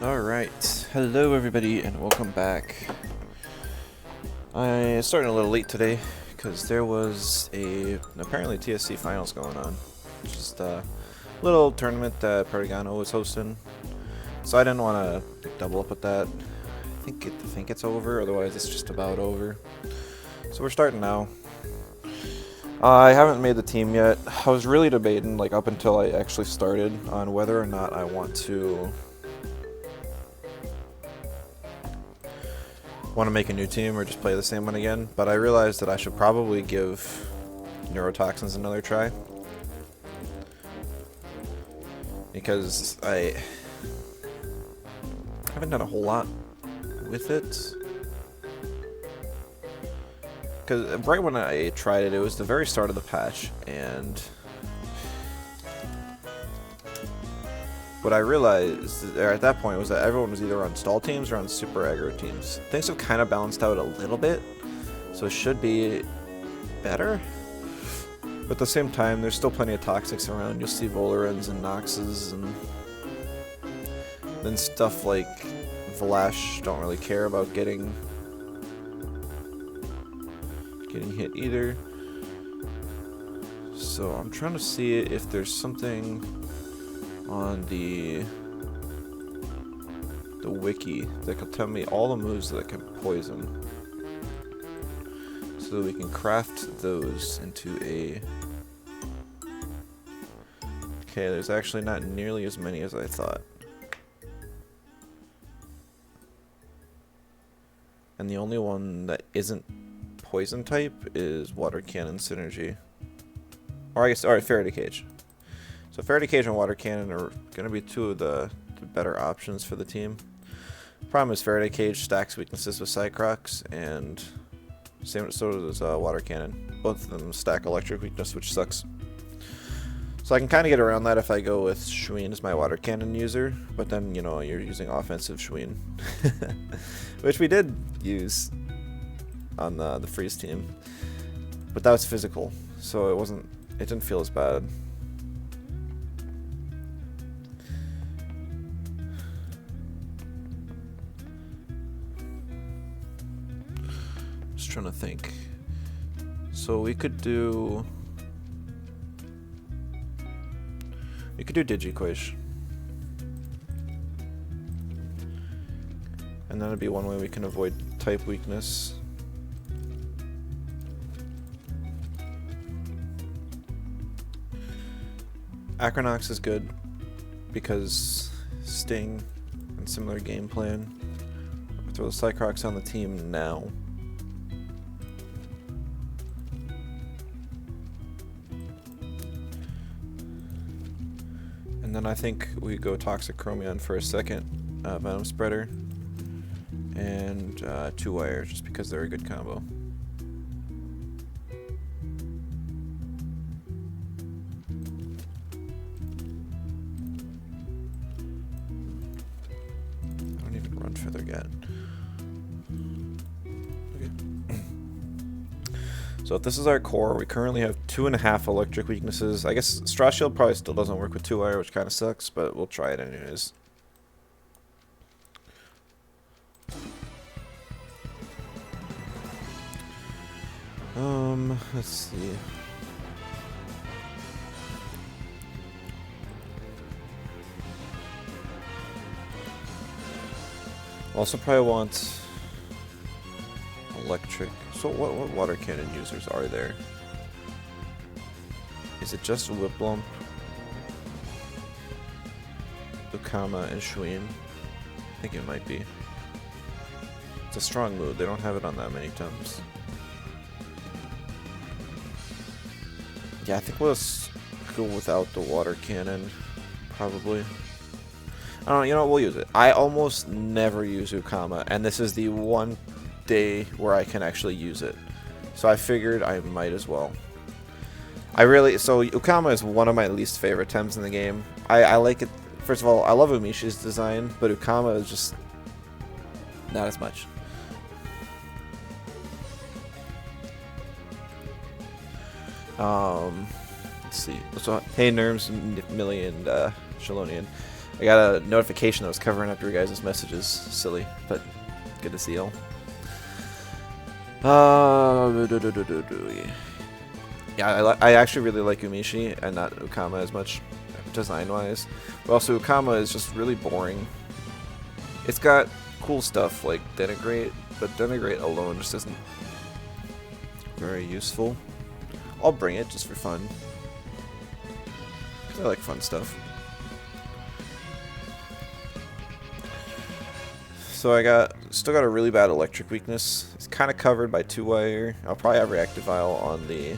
Alright, hello everybody and welcome back. I started a little late today because there was apparently TSC finals going on. Just a little tournament that Perdigano was hosting. So I didn't want to double up with that. I think it's over, otherwise it's just about over. So we're starting now. I haven't made the team yet. I was really debating, like up until I actually started, on whether or not I want to make a new team or just play the same one again, but I realized that I should probably give Neurotoxins another try. Because I haven't done a whole lot with it. Because right when I tried it, it was the very start of the patch, and what I realized at that point was that everyone was either on stall teams or on super aggro teams. Things have kind of balanced out a little bit, so it should be better. But at the same time, there's still plenty of toxics around. You'll see Volerans and Noxes, and then stuff like Vlash don't really care about getting hit either. So I'm trying to see if there's something on the wiki that can tell me all the moves that can poison, so that we can craft those into a... Okay, there's actually not nearly as many as I thought. And the only one that isn't poison type is Water Cannon Synergy. Or I guess, alright, Faraday Cage. So Faraday Cage and Water Cannon are going to be two of the better options for the team. Problem is Faraday Cage stacks weaknesses with Cycrocs, and so does Water Cannon. Both of them stack electric weakness, which sucks. So I can kind of get around that if I go with Shween as my Water Cannon user, but then, you know, you're using offensive Shween. Which we did use on the freeze team, but that was physical, so it didn't feel as bad. Just trying to think. So we could do Digiquish, and that'd be one way we can avoid type weakness. Acronox is good because Sting and similar game plan. Throw the Cycrocs on the team now. And then I think we go Toxic Chromion for a second Venom Spreader, and 2-wire, just because they're a good combo. Further yet. Okay. So if this is our core, we currently have 2.5 electric weaknesses. I guess Straw Shield probably still doesn't work with 2-wire, which kind of sucks, but we'll try it anyways. Let's see. Also probably want electric. So what Water Cannon users are there? Is it just Whiplump, Ukama, and Shween? I think it might be. It's a strong move. They don't have it on that many times. Yeah, I think we'll just go without the Water Cannon, probably. I don't know, you know what, we'll use it. I almost never use Ukama, and this is the one day where I can actually use it. So I figured I might as well. So Ukama is one of my least favorite Tems in the game. I like it. First of all, I love Umishi's design, but Ukama is just not as much. Let's see. So, hey, Nerms, Millie, and Shalonian. I got a notification that was covering up your guys' messages. Silly, but good to see y'all. Yeah, I actually really like Umishi and not Ukama as much design-wise. But also Ukama is just really boring. It's got cool stuff like Denigrate, but Denigrate alone just isn't very useful. I'll bring it just for fun. 'Cause I like fun stuff. So I still got a really bad electric weakness. It's kind of covered by 2-wire. I'll probably have Reactive Vial on the...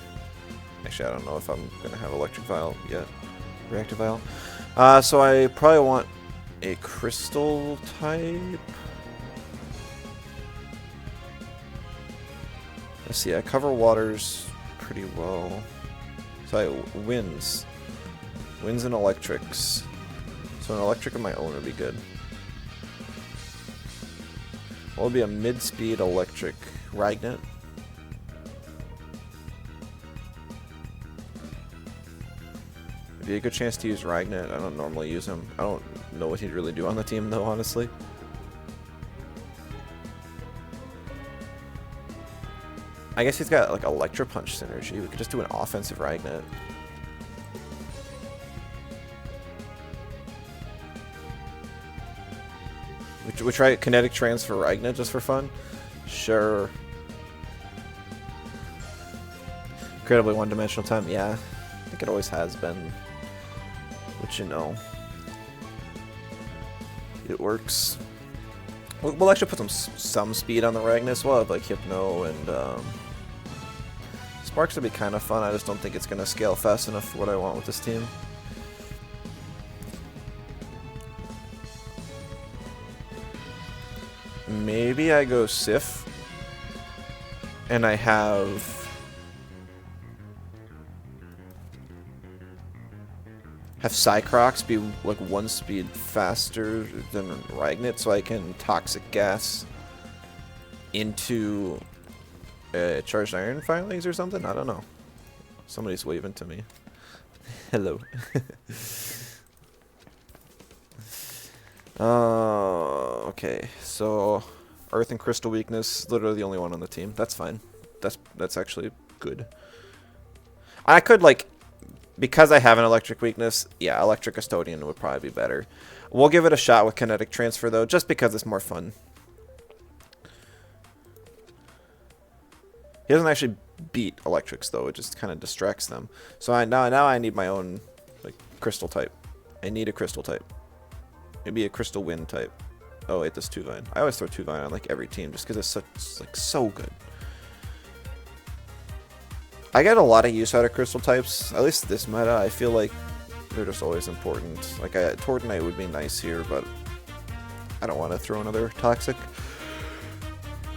Actually, I don't know if I'm going to have Electric Vial yet. Reactive Vial. So I probably want a Crystal type. Let's see, I cover waters pretty well. So winds. Winds and electrics. So an electric of my own would be good. What would be a mid-speed electric? Ragnet? It'd be a good chance to use Ragnet. I don't normally use him. I don't know what he'd really do on the team though, honestly. I guess he's got like Electro Punch synergy. We could just do an offensive Ragnet. We try Kinetic Transfer Ragnet just for fun? Sure. Incredibly one-dimensional time, yeah. I think it always has been. But you know. It works. We'll actually put some speed on the Ragnet. We'll have like Hypno and Sparks would be kind of fun. I just don't think it's going to scale fast enough for what I want with this team. Maybe I go Sif, and I have Cycrox be like 1 speed faster than Ragnet, so I can Toxic Gas into Charged Iron Filings or something? I don't know. Somebody's waving to me. Hello. Okay, so Earth and Crystal weakness, literally the only one on the team. That's fine. That's actually good. I could like, because I have an electric weakness, yeah, Electric Custodian would probably be better. We'll give it a shot with Kinetic Transfer though, just because it's more fun. He doesn't actually beat Electrics though, it just kind of distracts them. So now I need my own like Crystal type. I need a Crystal type. Maybe a Crystal Wind type. Oh wait, this 2-Vine. I always throw 2-Vine on like every team just because it's so good. I get a lot of use out of Crystal types. At least this meta, I feel like they're just always important. Like Tortonite would be nice here, but I don't want to throw another Toxic.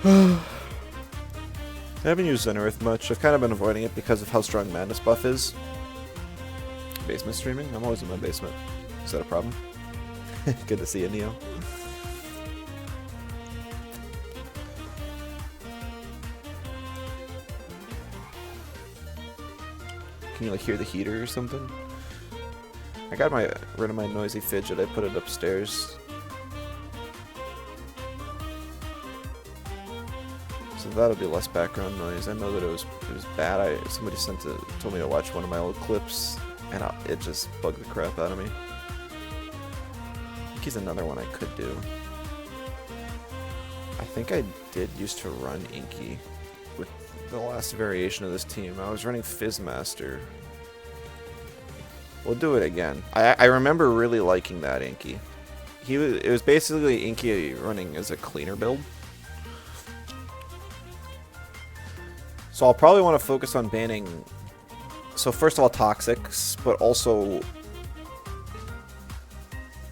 I haven't used Zen-Earth much. I've kind of been avoiding it because of how strong Madness buff is. Basement streaming? I'm always in my basement. Is that a problem? Good to see you, Neo. Can you like hear the heater or something? I got rid of my noisy fidget. I put it upstairs. So that'll be less background noise. I know that it was bad. Somebody told me to watch one of my old clips, and it just bugged the crap out of me. He's another one I could do. I think I did used to run Inky with the last variation of this team. I was running Fizzmaster. We'll do it again. I remember really liking that Inky. It was basically Inky running as a cleaner build. So I'll probably want to focus on banning. So first of all, Toxics, but also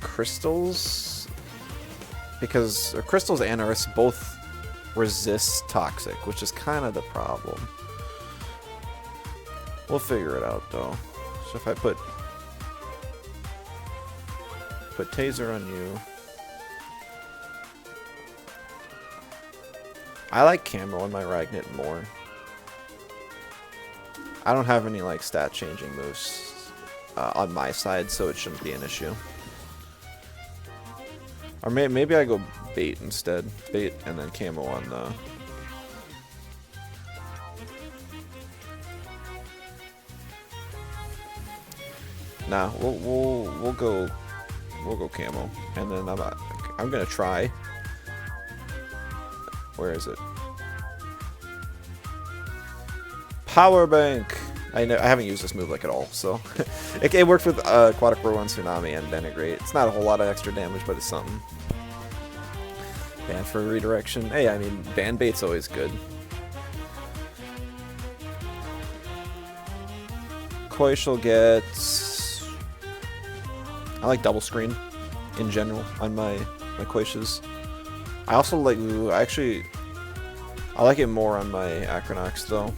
Crystals, because Crystals and Earths both resist Toxic, which is kind of the problem. We'll figure it out though. So if I put Taser on you, I like Camo on my Ragnet more. I don't have any like stat changing moves on my side, so it shouldn't be an issue. Or maybe I go bait instead. Bait and then camo on the... Nah, we'll go camo, and then I'm gonna try. Where is it? Power bank. I haven't used this move like at all, so it worked with Aquatic Rowan, Tsunami, and Denigrate. It's not a whole lot of extra damage, but it's something. Ban for redirection. Hey, I mean, ban bait's always good. Koishal gets... I like double screen in general on my Koishas. I also like... I like it more on my Acronox though.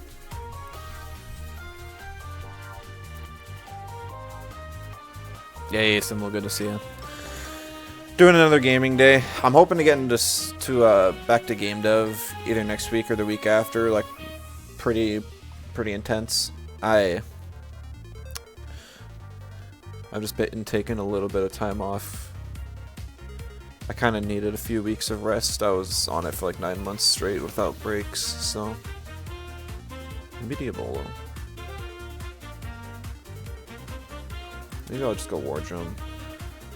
Yay, Simul, good to see you. Doing another gaming day. I'm hoping to get into back to game dev either next week or the week after. Like, pretty intense. I've just been taking a little bit of time off. I kind of needed a few weeks of rest. I was on it for like 9 months straight without breaks, so... Medieval. Maybe I'll just go War Drum.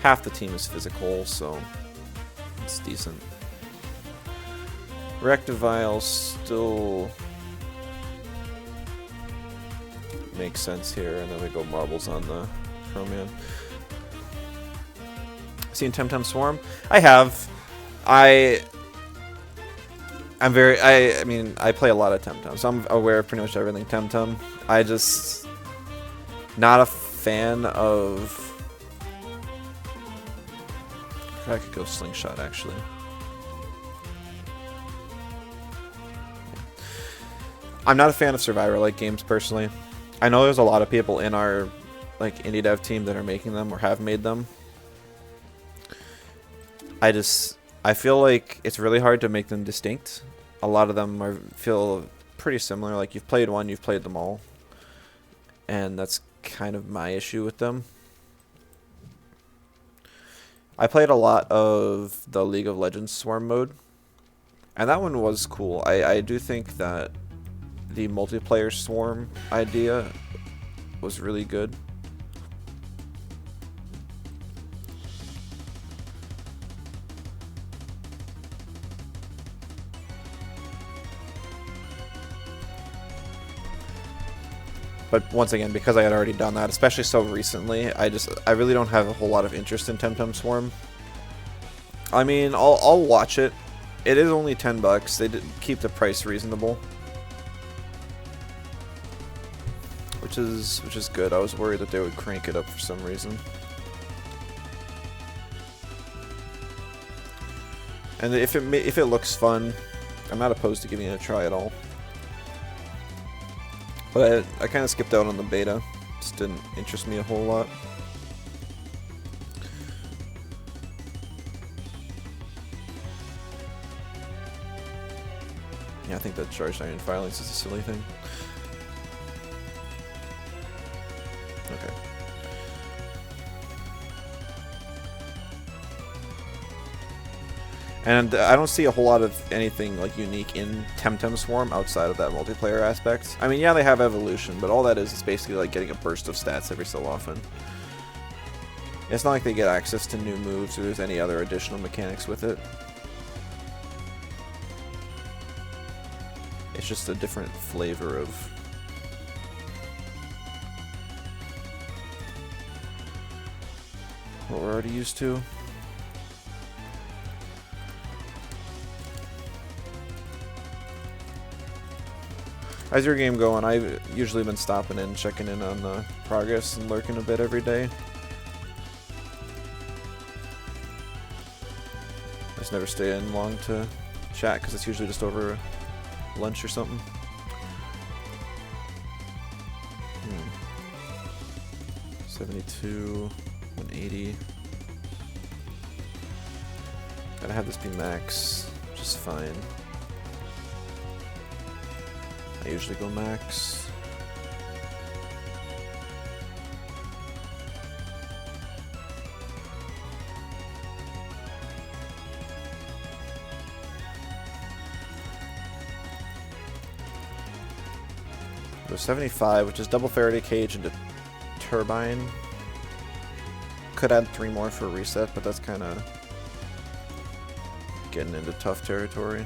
Half the team is physical, so it's decent. Rectivile still makes sense here, and then we go Marbles on the Chromium. Seen Temtem Swarm? I have. I mean, I play a lot of Temtem, so I'm aware of pretty much everything Temtem. I just not a fan of... I could go Slingshot, actually. I'm not a fan of Survivor-like games, personally. I know there's a lot of people in our like indie dev team that are making them or have made them. I feel like it's really hard to make them distinct. A lot of them feel pretty similar. Like, you've played one, you've played them all. And that's kind of my issue with them. I played a lot of the League of Legends Swarm mode, and that one was cool. I do think that the multiplayer Swarm idea was really good. But once again, because I had already done that, especially so recently, I really don't have a whole lot of interest in Temtem Swarm. I mean, I'll watch it. It is only $10. They did keep the price reasonable, which is good. I was worried that they would crank it up for some reason. And if it looks fun, I'm not opposed to giving it a try at all. But I kind of skipped out on the beta. Just didn't interest me a whole lot. Yeah, I think that Charged Iron Filings is a silly thing. Okay. And I don't see a whole lot of anything like unique in Temtem Swarm outside of that multiplayer aspect. I mean, yeah, they have evolution, but all that is basically like getting a burst of stats every so often. It's not like they get access to new moves or there's any other additional mechanics with it. It's just a different flavor of... what we're already used to. How's your game going? I've usually been stopping in, checking in on the progress and lurking a bit every day. I just never stay in long to chat because it's usually just over lunch or something. 72, 180. Gotta have this be max, which is fine. I usually go max. There's 75, which is double Faraday Cage into Turbine. Could add 3 more for a reset, but that's kind of getting into tough territory.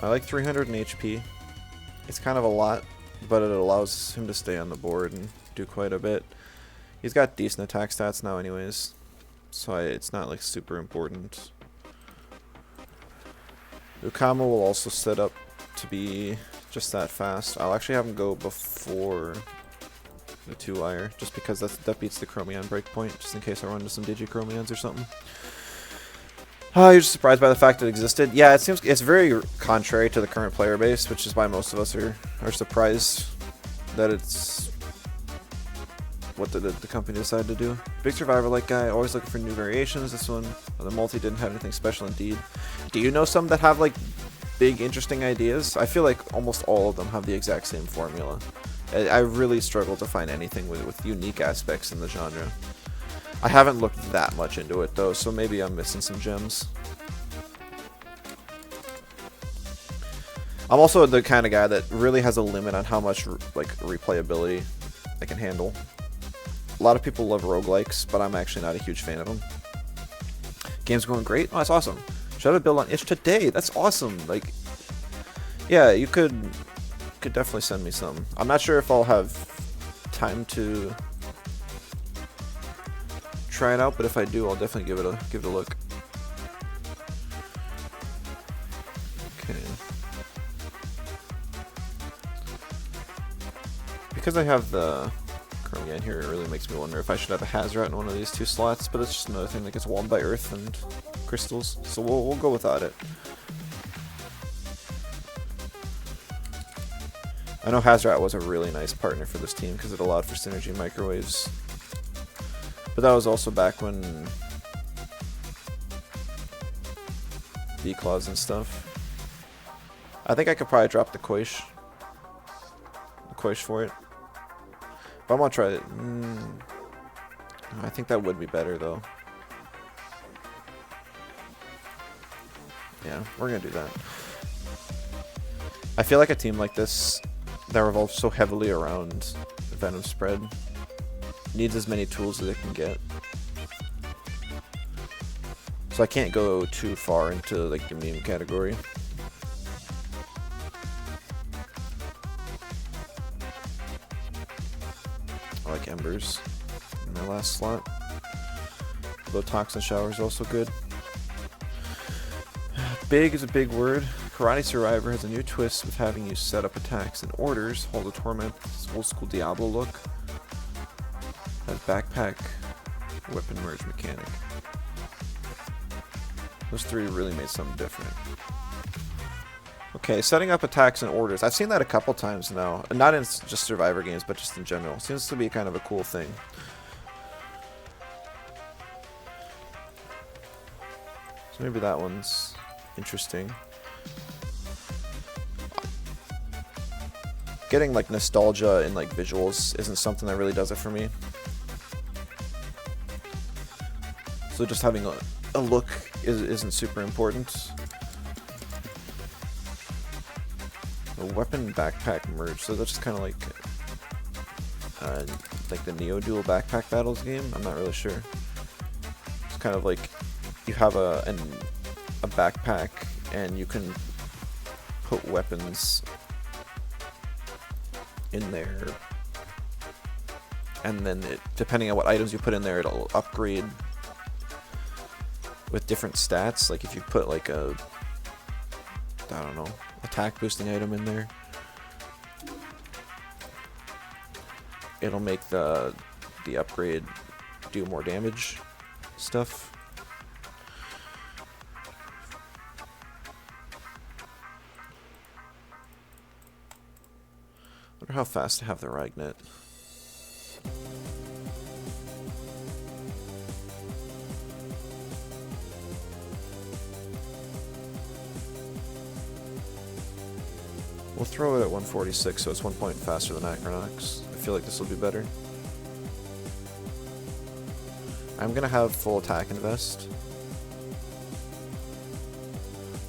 I like 300 in HP. It's kind of a lot, but it allows him to stay on the board and do quite a bit. He's got decent attack stats now anyways, so it's not like super important. Ukama will also set up to be just that fast. I'll actually have him go before the 2-wire, just because that beats the Chromion breakpoint, just in case I run into some Digi-Chromions or something. You're just surprised by the fact it existed? Yeah, it seems it's very contrary to the current player base, which is why most of us are surprised that it's what the company decided to do. Big Survivor-like guy, always looking for new variations. This one, the multi didn't have anything special indeed. Do you know some that have like big interesting ideas? I feel like almost all of them have the exact same formula. I really struggle to find anything with unique aspects in the genre. I haven't looked that much into it though, so maybe I'm missing some gems. I'm also the kind of guy that really has a limit on how much like replayability I can handle. A lot of people love roguelikes, but I'm actually not a huge fan of them. Game's going great? Oh, that's awesome. Should have build on itch today. That's awesome. Like, yeah, you could definitely send me some. I'm not sure if I'll have time to try it out, but if I do, I'll definitely give it a look. Okay. Because I have the Chromia in here, it really makes me wonder if I should have a Hazrat in one of these 2 slots, but it's just another thing that gets walled by earth and crystals, so we'll go without it. I know Hazrat was a really nice partner for this team because it allowed for synergy microwaves. But that was also back when D-Claws and stuff. I think I could probably drop the Koish for it. But I'm gonna try it. I think that would be better though. Yeah, we're gonna do that. I feel like a team like this that revolves so heavily around Venom spread needs as many tools as it can get. So I can't go too far into like the meme category. I like Embers in my last slot. Although Toxin Shower is also good. Big is a big word. Karate Survivor has a new twist with having you set up attacks and orders. Hold a Torment, this old school Diablo look. Has backpack, weapon merge mechanic. Those 3 really made something different. Okay, setting up attacks and orders. I've seen that a couple times now. Not in just Survivor games, but just in general. Seems to be kind of a cool thing. So maybe that one's interesting. Getting like nostalgia in like visuals isn't something that really does it for me. So just having a look isn't super important. A weapon backpack merge, so that's just kind of like the Neo Duel backpack battles game. I'm not really sure. It's kind of like you have a backpack and you can put weapons in there, and then depending on what items you put in there, it'll upgrade with different stats. Like if you put like a, I don't know, attack boosting item in there, it'll make the upgrade do more damage stuff. Wonder how fast to have the Ragnet. We'll throw it at 146, so it's 1 point faster than Acronox. I feel like this will be better. I'm gonna have full attack invest.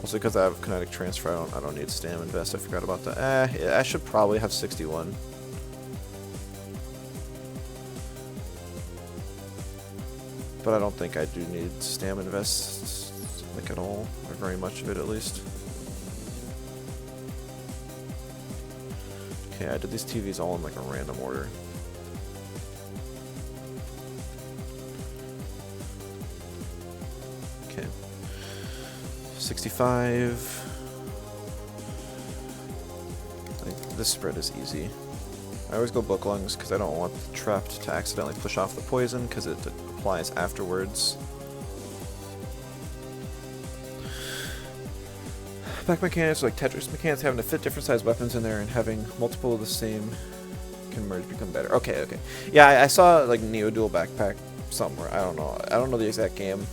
Also because I have kinetic transfer, I don't need stam invest. I forgot about that. I should probably have 61. But I don't think I do need stam invest, like, at all, or very much of it at least. Okay, I did these TVs all in like a random order. Okay. 65. This spread is easy. I always go book lungs because I don't want the trapped to accidentally push off the poison because it applies afterwards. Back mechanics like Tetris mechanics, having to fit different size weapons in there and having multiple of the same can merge become better. Okay, okay. Yeah, I saw like Neo Dual Backpack somewhere. I don't know the exact game.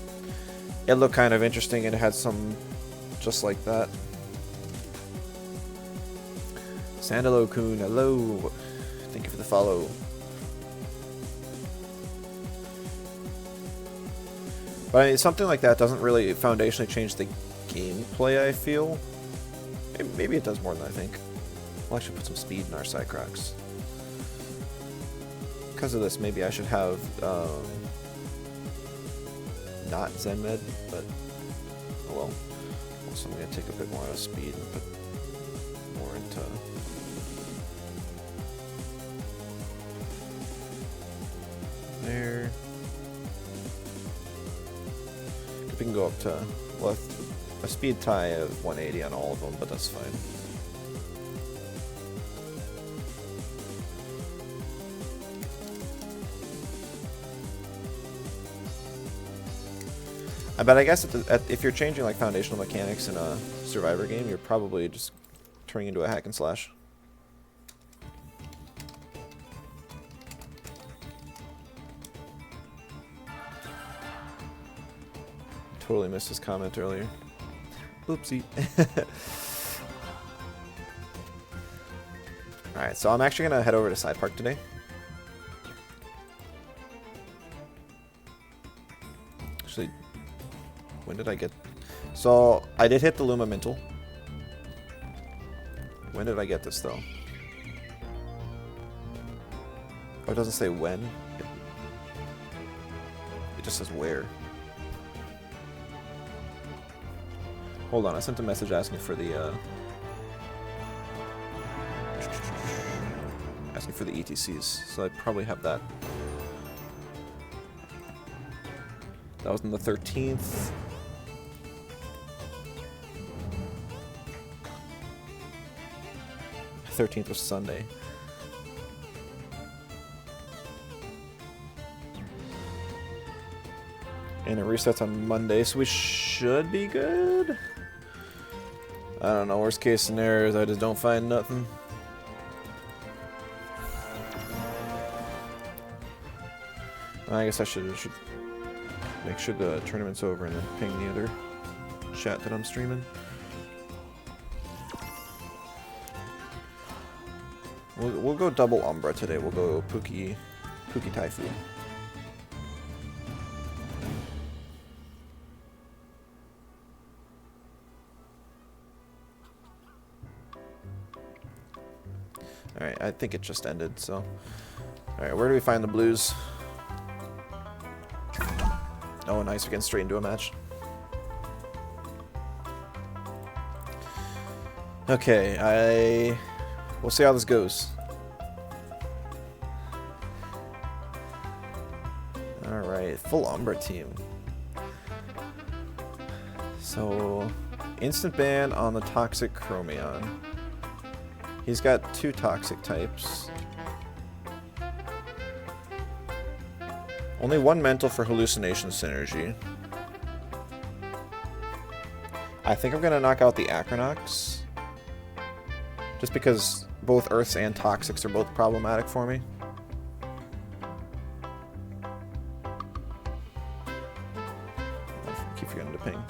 It looked kind of interesting and it had some just like that. Sandalo-kun, hello. Thank you for the follow. But I mean, something like that doesn't really foundationally change the gameplay, I feel. Maybe it does more than I think. We'll actually put some speed in our Cycrocs. Because of this, maybe I should have not Zenmed, but oh well. Also, I'm going to take a bit more out of speed and put more into... there. We can go up to, well, a speed tie of 180 on all of them, but that's fine. But I guess if you're changing like foundational mechanics in a survivor game, you're probably just turning into a hack and slash. Totally missed his comment earlier. Oopsie. Alright, so I'm actually going to head over to Side Park today. Actually, when did I get... So, I did hit the Luma Mintal. When did I get this, though? Oh, it doesn't say when. It just says where. Hold on, I sent a message asking for the ETCs, so I probably have that. That was on the 13th. The 13th was Sunday. And it resets on Monday, so we should be good. I don't know, worst case scenario is I just don't find nothing. I guess I should make sure the tournament's over and then ping the other chat that I'm streaming. We'll go double Umbra today. We'll go Pookie Typhoon. Alright, I think it just ended, so... Alright, where do we find the blues? Oh, nice, we're getting straight into a match. Okay, we'll see how this goes. Alright, full Umbra team. So, instant ban on the Toxic Chromion. He's got 2 toxic types. Only 1 mental for hallucination synergy. I think I'm gonna knock out the Acronox. Just because both Earths and Toxics are both problematic for me. I keep forgetting to ping.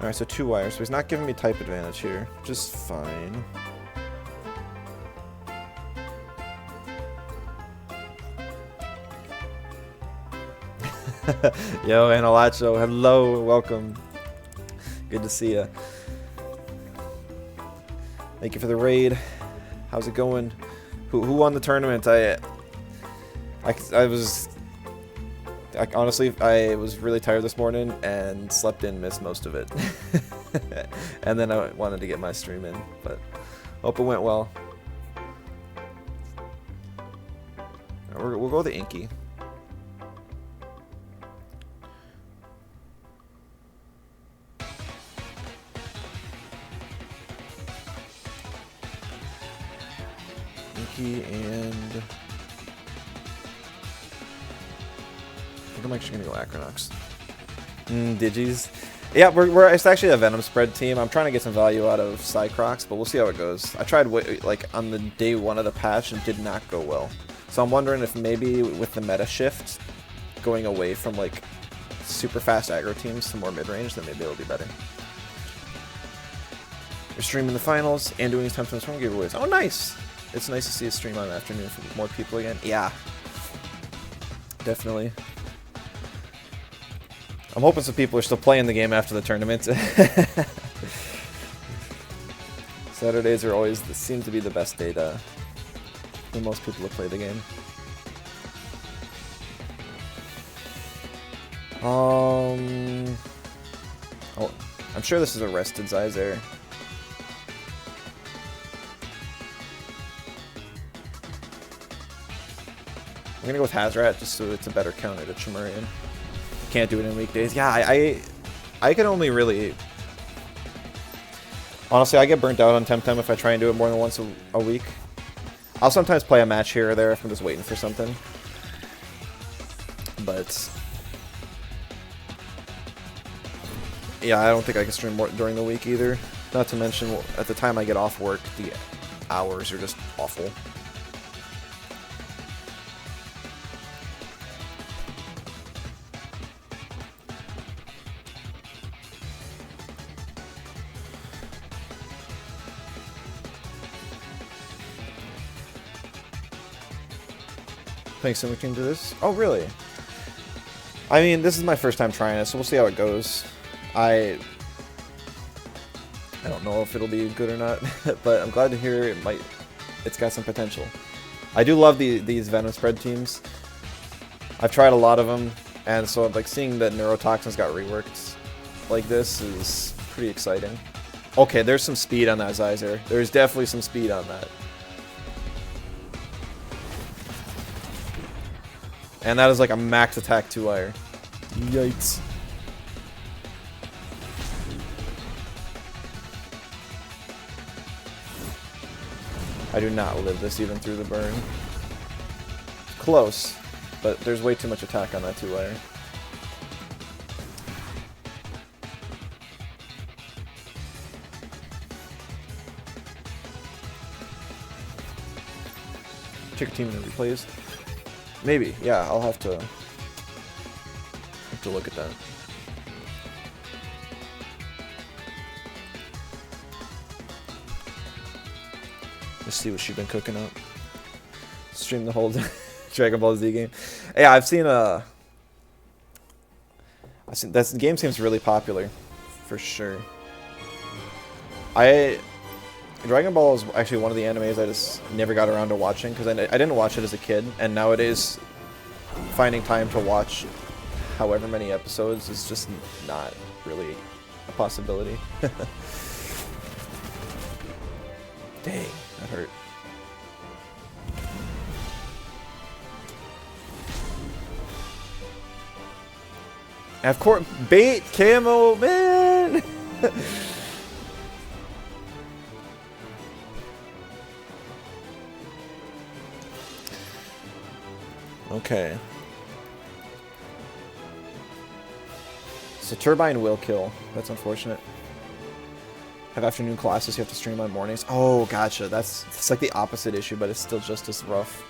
Alright, so 2 wires. So he's not giving me type advantage here. Just fine. Yo, Analacho, hello, welcome. Good to see ya. Thank you for the raid. How's it going? Who won the tournament? Honestly, I was really tired this morning and slept in, missed most of it. And then I wanted to get my stream in, but hope it went well. We'll go with the Inky. Inky and... I think I'm actually gonna go Acronox. Digis. Yeah, it's actually a Venom spread team. I'm trying to get some value out of Cycrox, but we'll see how it goes. I tried like on the day 1 of the patch and did not go well. So I'm wondering if maybe with the meta shift, going away from like super fast aggro teams to more mid-range, then maybe it'll be better. We're streaming the finals and doing these Temtem Storm giveaways. Oh, nice! It's nice to see a stream on the afternoon for more people again. Yeah, definitely. I'm hoping some people are still playing the game after the tournament. Saturdays are always seem to be the best day for most people to play the game. Oh, I'm sure this is a rested Zyzer. I'm gonna go with Hazrat just so it's a better counter to Chimerian. Can't do it in weekdays. Yeah, I can only really... Honestly, I get burnt out on Temtem if I try and do it more than once a week. I'll sometimes play a match here or there if I'm just waiting for something. But... yeah, I don't think I can stream more during the week either. Not to mention, at the time I get off work, the hours are just awful. Playing Similar Team to this? Oh, really? I mean, this is my first time trying it, so we'll see how it goes. I don't know if it'll be good or not, but I'm glad to hear it's got some potential. I do love these Venom spread teams. I've tried a lot of them, and so like seeing that Neurotoxins got reworked like this is pretty exciting. Okay, there's some speed on that Zyzer. There's definitely some speed on that. And that is like a max attack 2-wire. Yikes. I do not live this even through the burn. Close, but there's way too much attack on that 2-wire. Check a team that replays. Maybe, yeah, I'll have to look at that. Let's see what she's been cooking up. Stream the whole Dragon Ball Z game. Yeah, I've seen that game seems really popular, for sure. Dragon Ball is actually one of the animes I just never got around to watching because I didn't watch it as a kid, and nowadays finding time to watch however many episodes is just not really a possibility. Dang, that hurt. And of course, bait camo, man. Okay. So Turbine will kill. That's unfortunate. Have afternoon classes, you have to stream on mornings. Oh, gotcha. It's like the opposite issue, but it's still just as rough.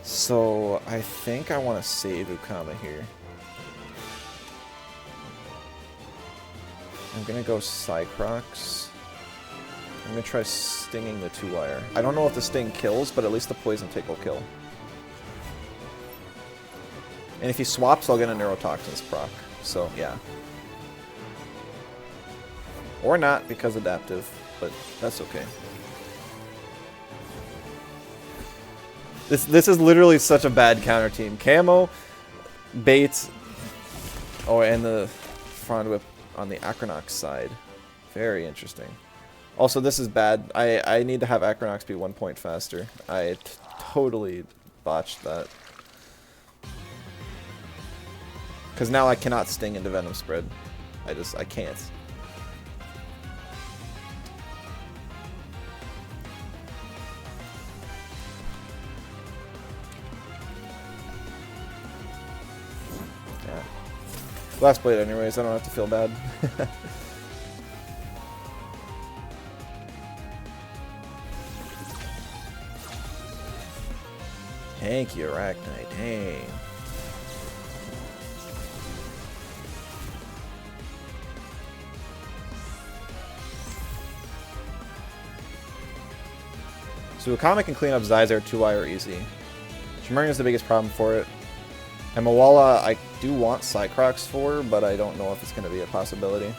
So I think I want to save Ukama here. I'm gonna go Cycrox. I'm gonna try stinging the 2-wire. I don't know if the sting kills, but at least the poison take will kill. And if he swaps, I'll get a Neurotoxins proc. So, yeah. Or not, because adaptive. But that's okay. This is literally such a bad counter team. Camo, Bates, oh, and the front whip on the Acronox side. Very interesting. Also, this is bad. I need to have Acronox be 1 point faster. I totally botched that. Because now I cannot sting into Venom spread. I can't. Yeah. Last blade anyways, I don't have to feel bad. Thank you, Arachnite. Dang. So Ukama can clean up Zyzar 2-wire easy. Shimmering is the biggest problem for it. And Mawala I do want Cycrox for, but I don't know if it's going to be a possibility.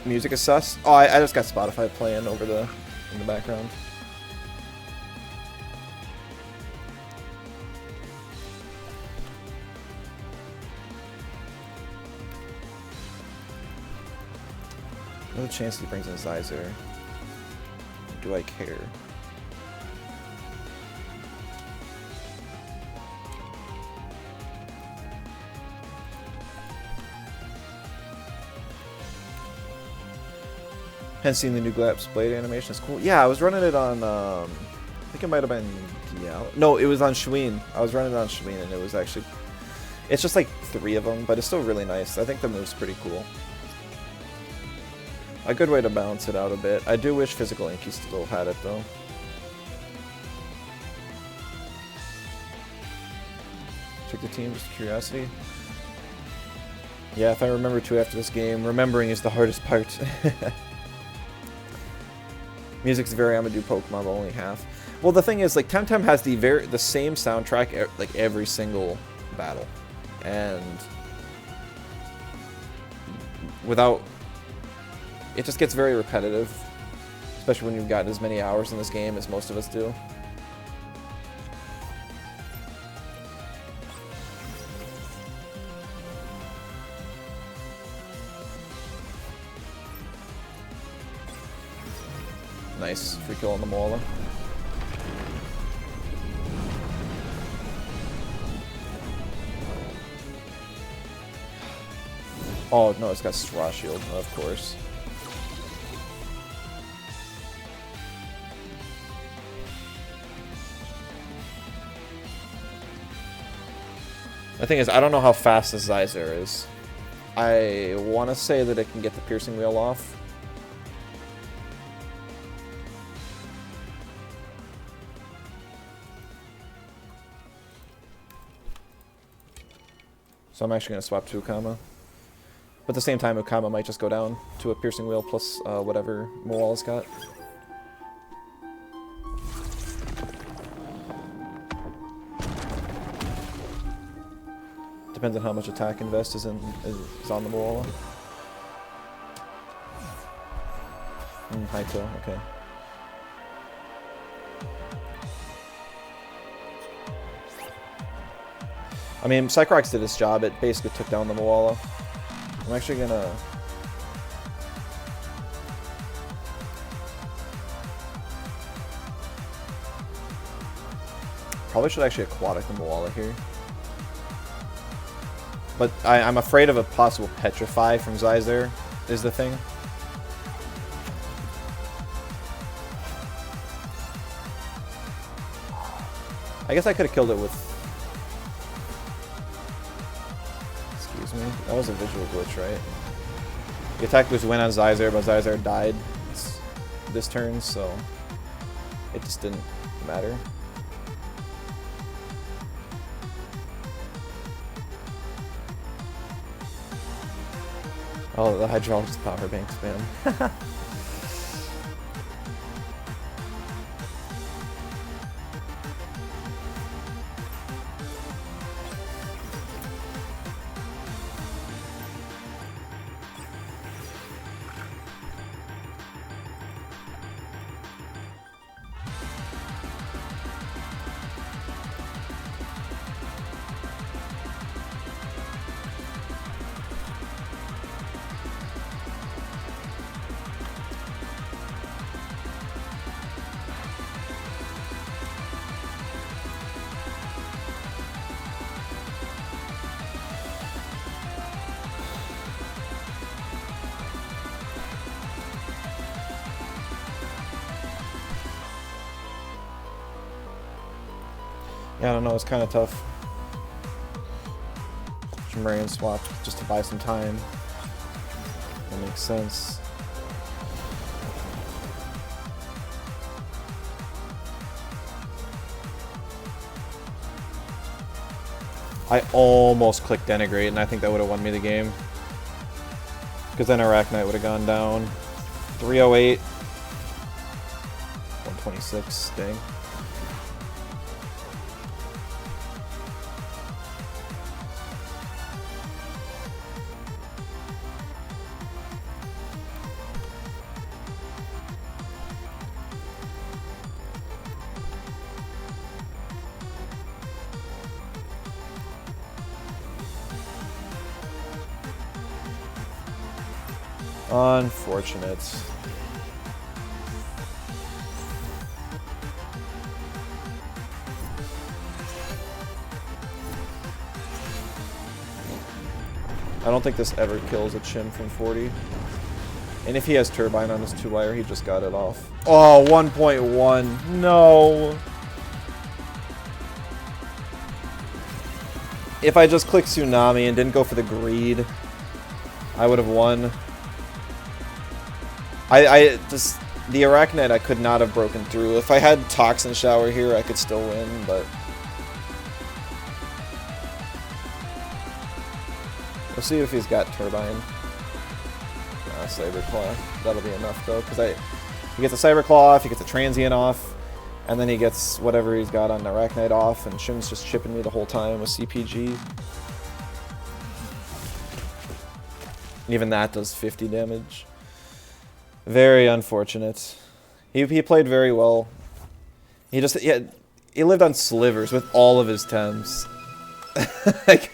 Music is sus. Oh, I just got Spotify playing over in the background. No chance he brings in Zyzar. Do I care? Hence seeing the new Glaps blade animation is cool. Yeah, I was running it on, I think it might have been Diallo. No, it was on Shween. I was running it on Shween and it was actually, it's just like 3 of them, but it's still really nice. I think the move's pretty cool. A good way to balance it out a bit. I do wish Physical Inky still had it though. Check the team, just curiosity. Yeah, if I remember to after this game, remembering is the hardest part. Music's very I'm gonna do Pokemon, but only half. Well, the thing is, like, Temtem has the same soundtrack like every single battle, and without it just gets very repetitive, especially when you've gotten as many hours in this game as most of us do. Nice, free kill on the Moala. Oh no, it's got Straw Shield, of course. The thing is, I don't know how fast this Zyzar is. I want to say that it can get the Piercing Wheel off. So I'm actually going to swap to Ukama. But at the same time, Ukama might just go down to a Piercing Wheel plus whatever Moala's got. Depends on how much attack invest is on the Moala. High tail, okay. I mean, Cycrox did its job. It basically took down the Moala. I'm actually gonna... Probably should actually Aquatic the Moala here. But I'm afraid of a possible Petrify from Zyzar, is the thing. I guess I could have killed it with... Excuse me. That was a visual glitch, right? The attack was went on Zyzar, but Zyzar died this turn, so it just didn't matter. Oh, the hydraulics power bank spam. Yeah, I don't know, it's kind of tough. Marion swap just to buy some time. That makes sense. I almost clicked Denigrate, and I think that would have won me the game. Because then Arachnite would have gone down. 308. 126, dang. Unfortunate. I don't think this ever kills a Chim from 40. And if he has Turbine on his 2-wire, he just got it off. Oh, 1.1. No. If I just clicked Tsunami and didn't go for the greed, I would have won. The Arachnite I could not have broken through. If I had Toxin Shower here, I could still win, but... We'll see if he's got Turbine. Cyber Claw. That'll be enough, though, because he gets a Cyber Claw off, he gets a Transient off, and then he gets whatever he's got on Arachnite off, and Shim's just chipping me the whole time with CPG. Even that does 50 damage. Very unfortunate. He played very well. He lived on slivers with all of his Tems. Like,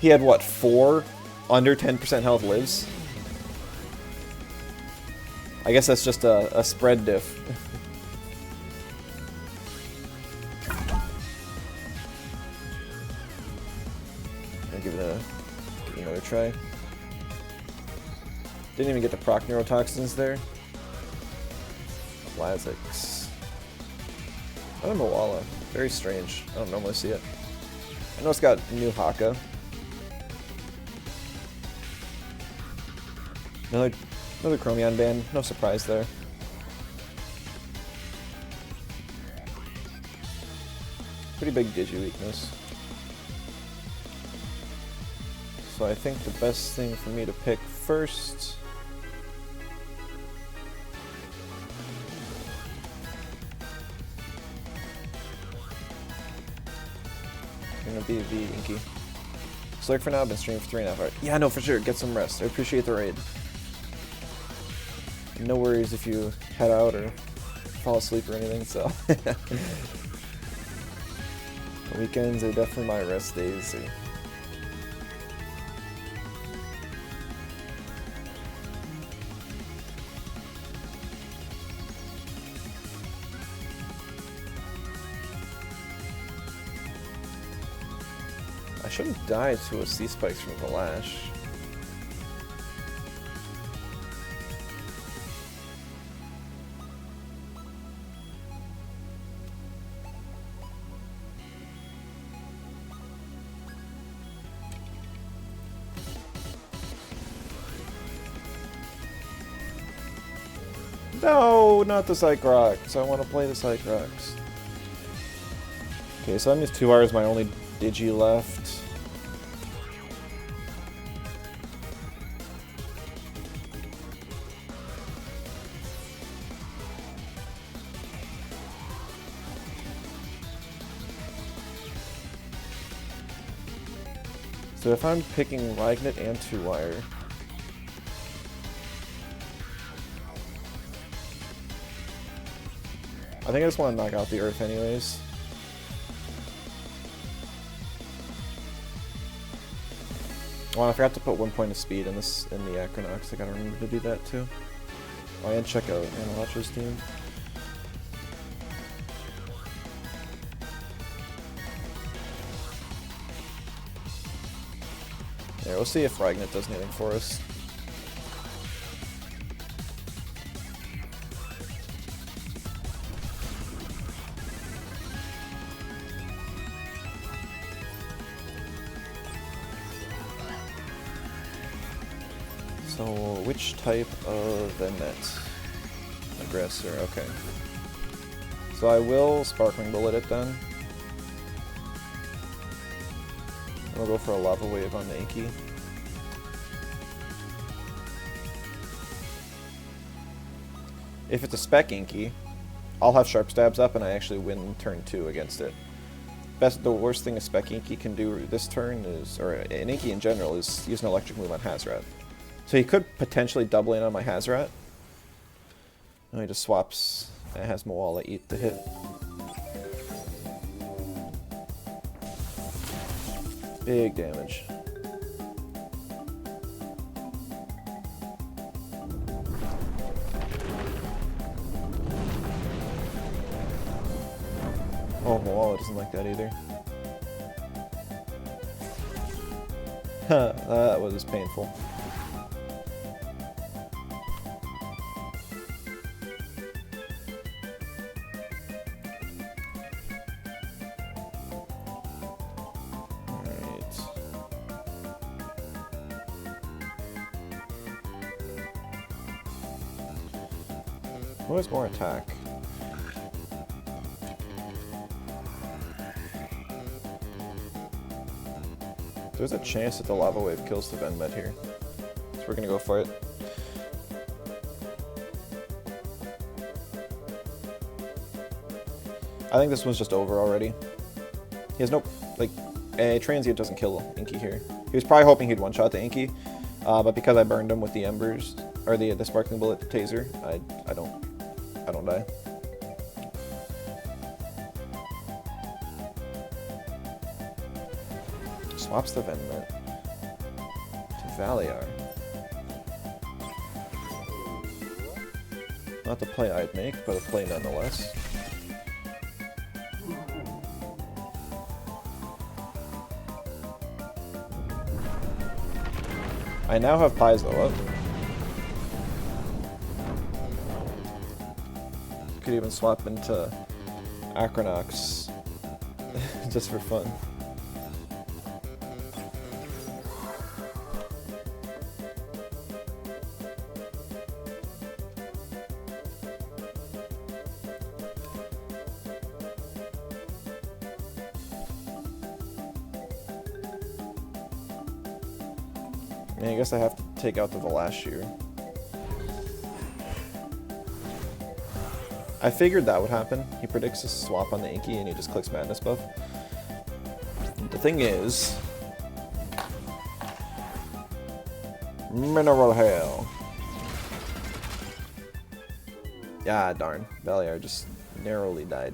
he had what, 4 under 10% health lives? I guess that's just a spread diff. I'll give it another try. Didn't even get to proc Neurotoxins there. Blazix. Another Moala. Very strange. I don't normally see it. I know it's got new Haka. Another Chromion ban. No surprise there. Pretty big Digi weakness. So I think the best thing for me to pick first gonna be V Inky. Slick for now, I've been streaming for 3.5 hours. Yeah, no, for sure. Get some rest. I appreciate the raid. No worries if you head out or fall asleep or anything, so. The weekends are definitely my rest days. So. I shouldn't die to a C-Spikes from the Lash. No, not the Cycrocs. I want to play the Cycrocs. Okay, so that means 2 hours my only Digi left. So if I'm picking Ragnit and 2-wire, I think I just want to knock out the Earth anyways. Oh, I forgot to put 1 point of speed in the Acronox. I gotta remember to do that too. Oh, and check out Analocha's team. Yeah, we'll see if Ragnit does anything for us. So, which type of Venet? Aggressor, okay. So I will Sparkling Bullet it then. We'll go for a Lava Wave on the Inky. If it's a Spec Inky, I'll have Sharp Stabs up and I actually win turn 2 against it. The worst thing a Spec Inky can do this turn is, or an Inky in general, is use an Electric move on Hazrat. So he could potentially double in on my Hazrat. And he just swaps and has Moala eat the hit. Big damage. Oh, Moala doesn't like that either. That was painful. Who has more attack? There's a chance that the Lava Wave kills the Venmet here. So we're gonna go for it. I think this one's just over already. He has no, like, a Transient doesn't kill Inky here. He was probably hoping he'd one-shot the Inky, but because I burned him with the Embers, or the Sparkling Bullet Taser, I don't die. Swaps the Venmet to Valiar. Not the play I'd make, but a play nonetheless. I now have Paizo up. Could even swap into Acronox just for fun. Yeah, I guess I have to take out the Velashier. I figured that would happen. He predicts a swap on the Inky and he just clicks Madness buff. The thing is... Mineral Hail. Yeah, darn. Valiar just narrowly died.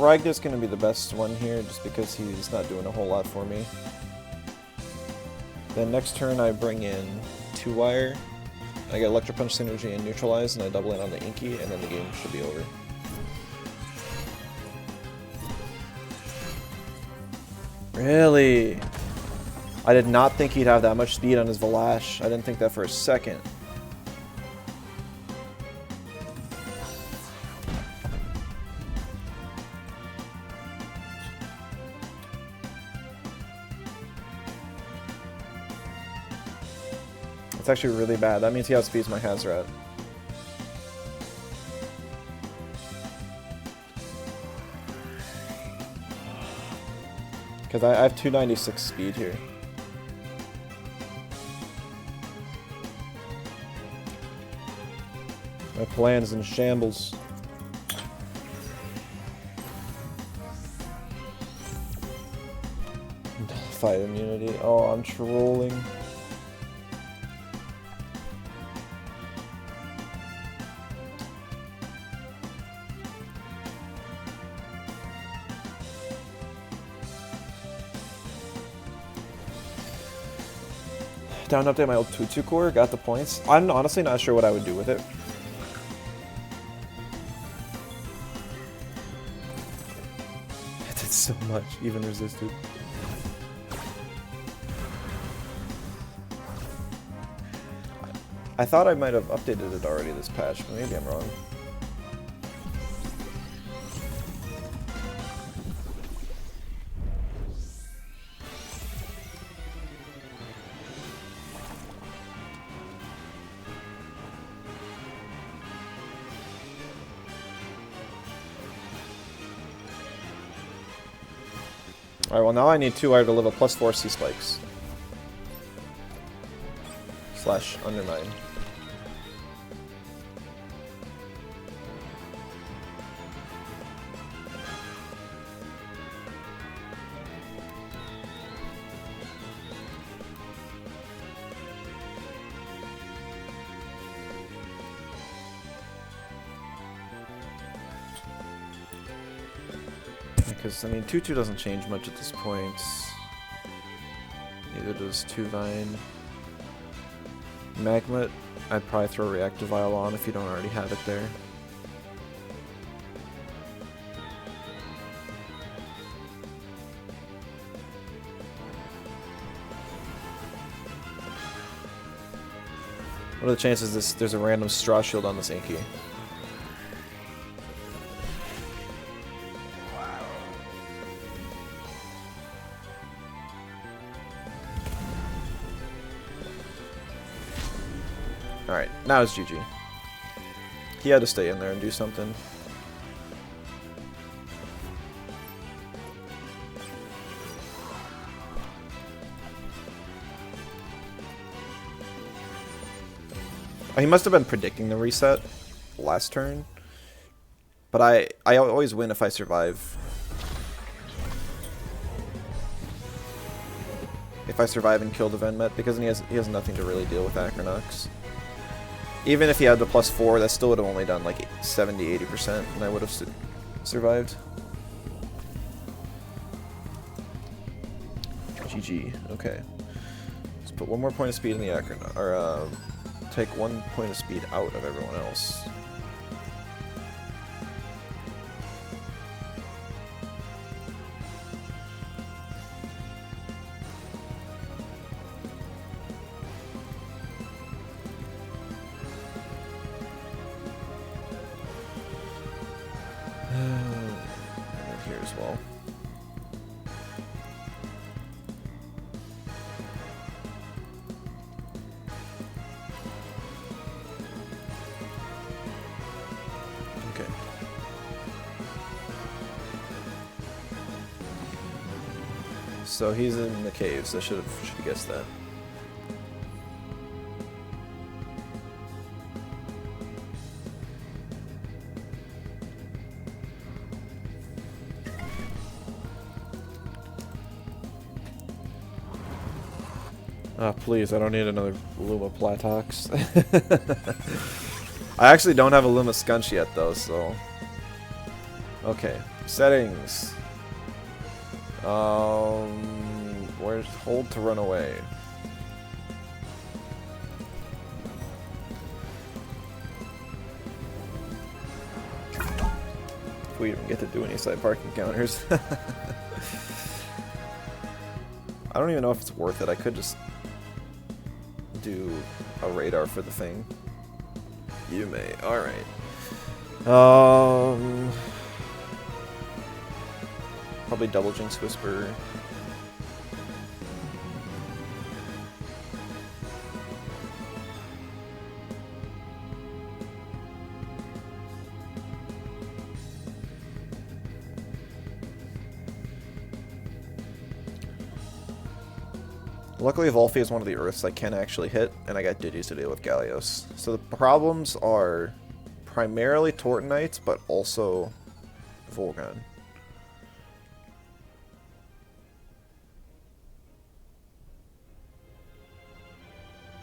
Ragdar's going to be the best one here, just because he's not doing a whole lot for me. Then next turn I bring in 2-Wire, I get Electro Punch Synergy and Neutralize, and I double in on the Inky, and then the game should be over. Really? I did not think he'd have that much speed on his Valash. I didn't think that for a second. It's actually really bad. That means he outspeeds my Hazrat. Because I have 296 speed here. My plan is in shambles. Fight immunity. Oh, I'm trolling. Down to update my old Tutu core, got the points. I'm honestly not sure what I would do with it. It did so much, even resisted. I thought I might have updated it already this patch, but maybe I'm wrong. Alright, well now I need 2 to live a +4 C spikes. Slash undermine. Because, I mean, 2-2 doesn't change much at this point. Neither does 2-Vine. Magma, I'd probably throw Reactive Vial on if you don't already have it there. What are the chances there's a random Straw Shield on this Inky? Alright, now it's GG. He had to stay in there and do something. He must have been predicting the reset last turn. But I always win if I survive. If I survive and kill the Venmet, because he has nothing to really deal with Acronox. Even if he had the +4, that still would have only done like 70-80%, and I would have survived. GG. Okay. Let's put 1 more point of speed in the Acronox, or take 1 point of speed out of everyone else. And here as well. Okay. So he's in the caves. I should have guessed that. Please, I don't need another Luma Platox. I actually don't have a Luma Scunch yet, though, so... Okay, settings. Where's hold to run away? If we even get to do any side park encounters. I don't even know if it's worth it. I could just do a radar for the thing. You may. Alright. Probably double Jinx Whisper. Luckily, Volphy is one of the Earths I can actually hit, and I got Digis to deal with Gallios. So the problems are primarily Tortonite, but also Volgon.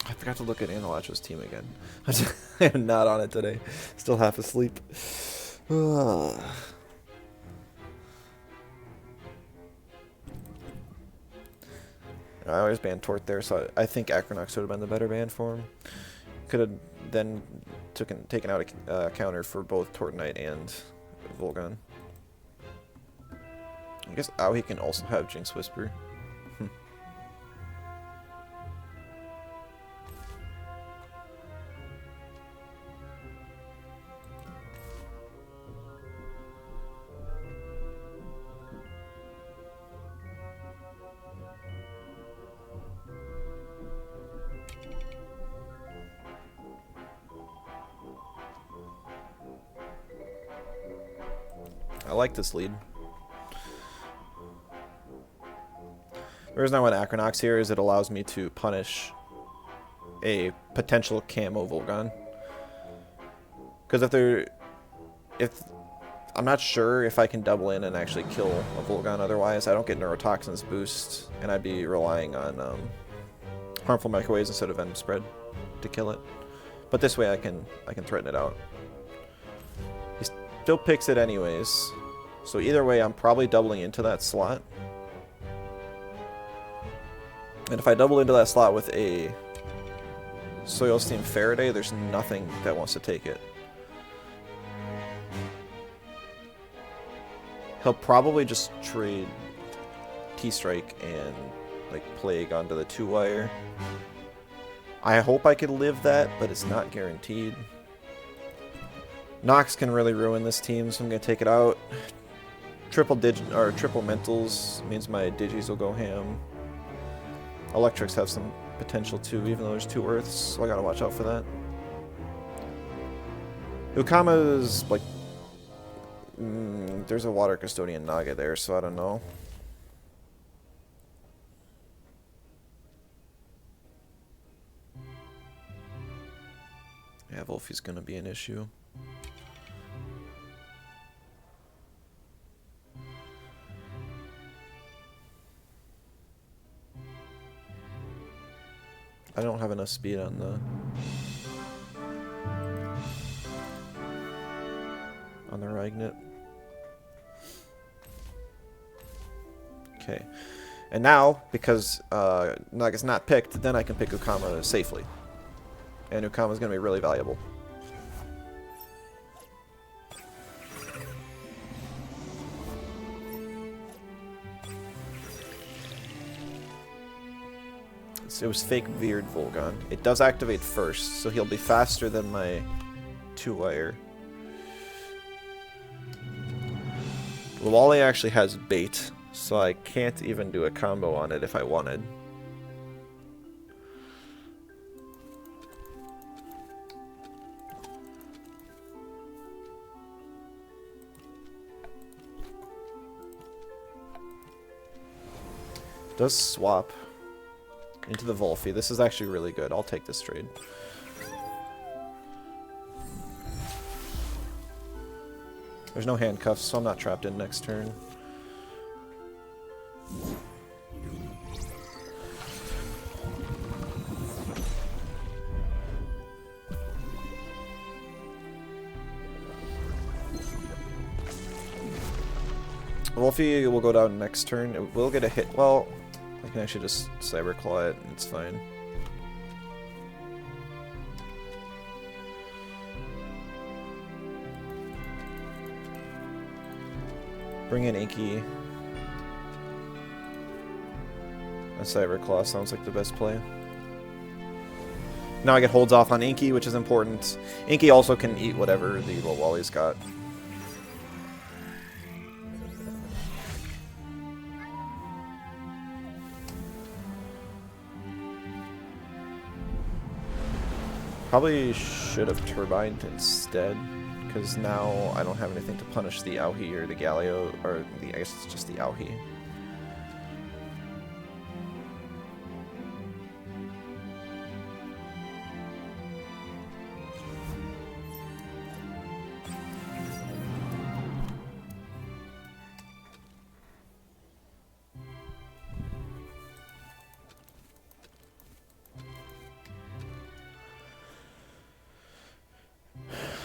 I forgot to look at Analacho's team again. I am not on it today. Still half asleep. I always banned Tort there, so I think Acronox would have been the better ban for him. Could have then taken out a counter for both Tort Knight and Volgon. I guess he can also have Jinx Whisper. I like this lead. The reason I went Acronox here is it allows me to punish a potential camo Volgon. Because if I'm not sure if I can double in and actually kill a Volgon otherwise, I don't get Neurotoxins boost, and I'd be relying on harmful microwaves instead of venom spread to kill it. But this way I can threaten it out. He still picks it anyways, so either way I'm probably doubling into that slot. And if I double into that slot with a Soil Steam Faraday, there's nothing that wants to take it. He'll probably just trade T-Strike and like Plague onto the 2-wire. I hope I could live that, but it's not guaranteed. Nox can really ruin this team, so I'm gonna take it out. Triple mentals means my digis will go ham. Electrics have some potential too, even though there's 2 earths, so I gotta watch out for that. Ukama's like there's a Water Custodian Naga there, so I don't know. Yeah, Wolfie's gonna be an issue. I don't have enough speed on the Ragnet. Okay. And now, because Naga's not picked, then I can pick Ukama safely. And Ukama's going to be really valuable. It was fake Veered Volgon. It does activate first, so he'll be faster than my 2-wire. Wally actually has bait, so I can't even do a combo on it if I wanted. Does swap into the Volfie. This is actually really good. I'll take this trade. There's no handcuffs, so I'm not trapped in next turn. Wolfie will go down next turn. It will get a hit. Well, I can actually just Cyberclaw it, and it's fine. Bring in Inky. A Cyberclaw sounds like the best play. Now I get holds off on Inky, which is important. Inky also can eat whatever the little Wally's got. Probably should have turbined instead, because now I don't have anything to punish the Auhi or the Galio, or I guess it's just the Auhi.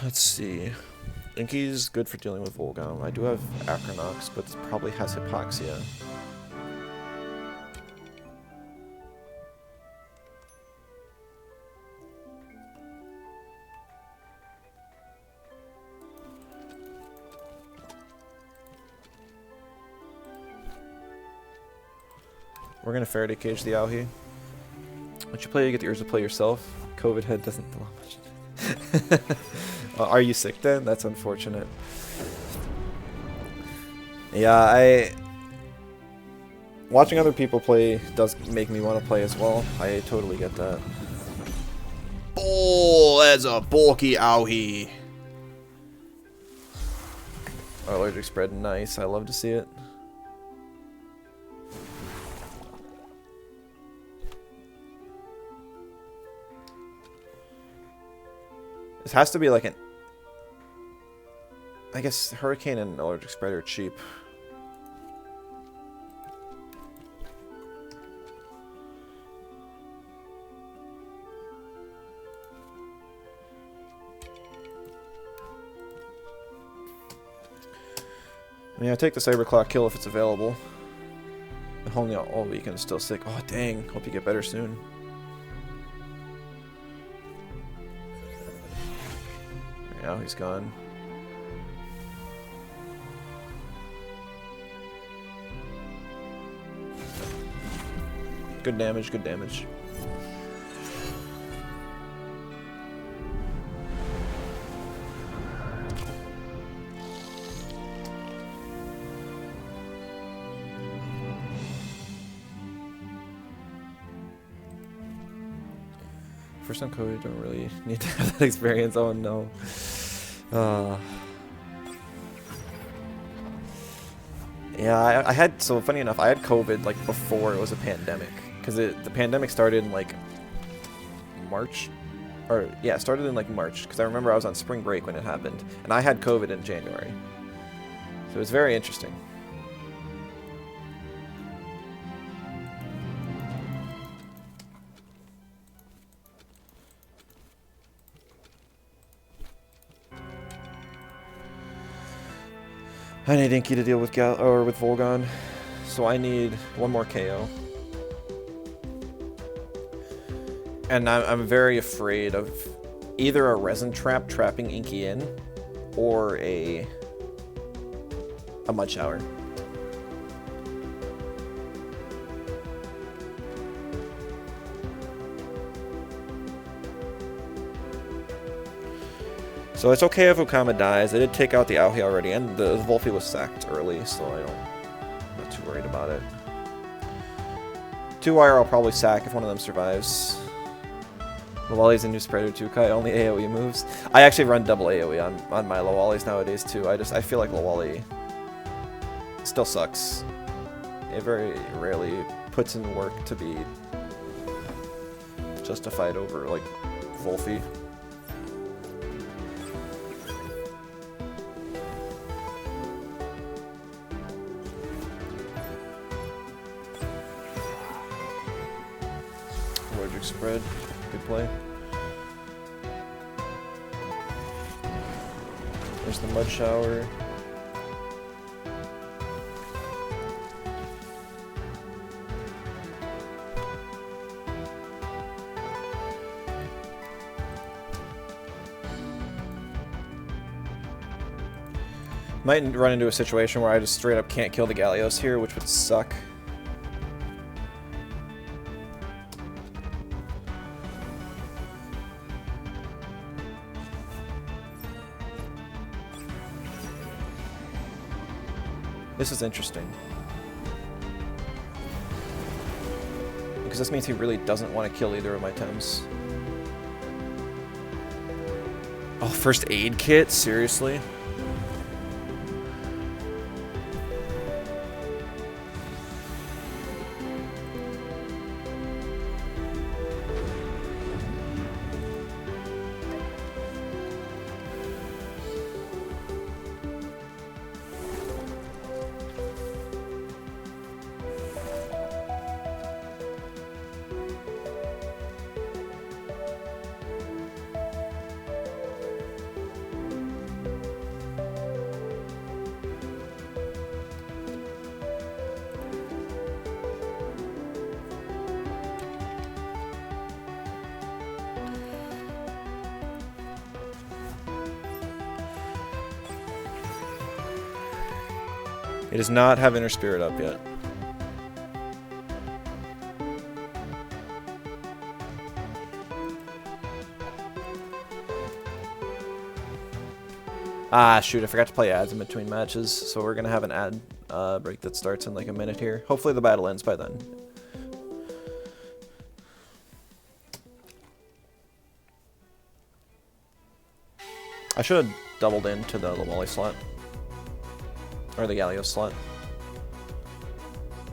Let's see. Inky's good for dealing with Volgon. I do have Acronox, but it probably has Hypoxia. We're gonna Faraday Cage the Auhi. Once you play, you get the urge to play yourself. COVID head doesn't allow much. Are you sick then? That's unfortunate. Yeah, watching other people play does make me want to play as well. I totally get that. Oh, that's a bulky Auhi. Allergic spread, nice. I love to see it. This has to be like an... I guess Hurricane and Allergic Spread are cheap. I mean, I take the Cyberclock kill if it's available. The only all weekend is still sick. Oh, dang. Hope you get better soon. Now he's gone. Good damage, good damage. First time code, don't really need to have that experience. Oh no. Yeah, I had, so funny enough, I had COVID like before it was a pandemic. Because the pandemic started in like March. Or, yeah, it started in like March. Because I remember I was on spring break when it happened. And I had COVID in January. So it was very interesting. I need Inky to deal with with Volgon, so I need one more KO. And I'm very afraid of either a resin trap trapping Inky in, or a mud shower. So it's okay if Okama dies. I did take out the Auhi already, and the Volphy was sacked early, so I'm not too worried about it. 2-wire I'll probably sack if one of them survives. Lawali's a new spreader too, Kai, only AoE moves. I actually run double AoE on my Lawalis nowadays too. I feel like Lawali still sucks. It very rarely puts in work to be justified over like Volphy. Allergic spread, good play. There's the mud shower. Might run into a situation where I just straight up can't kill the Gallios here, which would suck. This is interesting. Because this means he really doesn't want to kill either of my Tems. Oh, first aid kit? Seriously? It does not have Inner Spirit up yet. Ah, shoot, I forgot to play ads in between matches, so we're gonna have an ad break that starts in like a minute here. Hopefully the battle ends by then. I should have doubled into the Lawali slot. Or the Galio slot.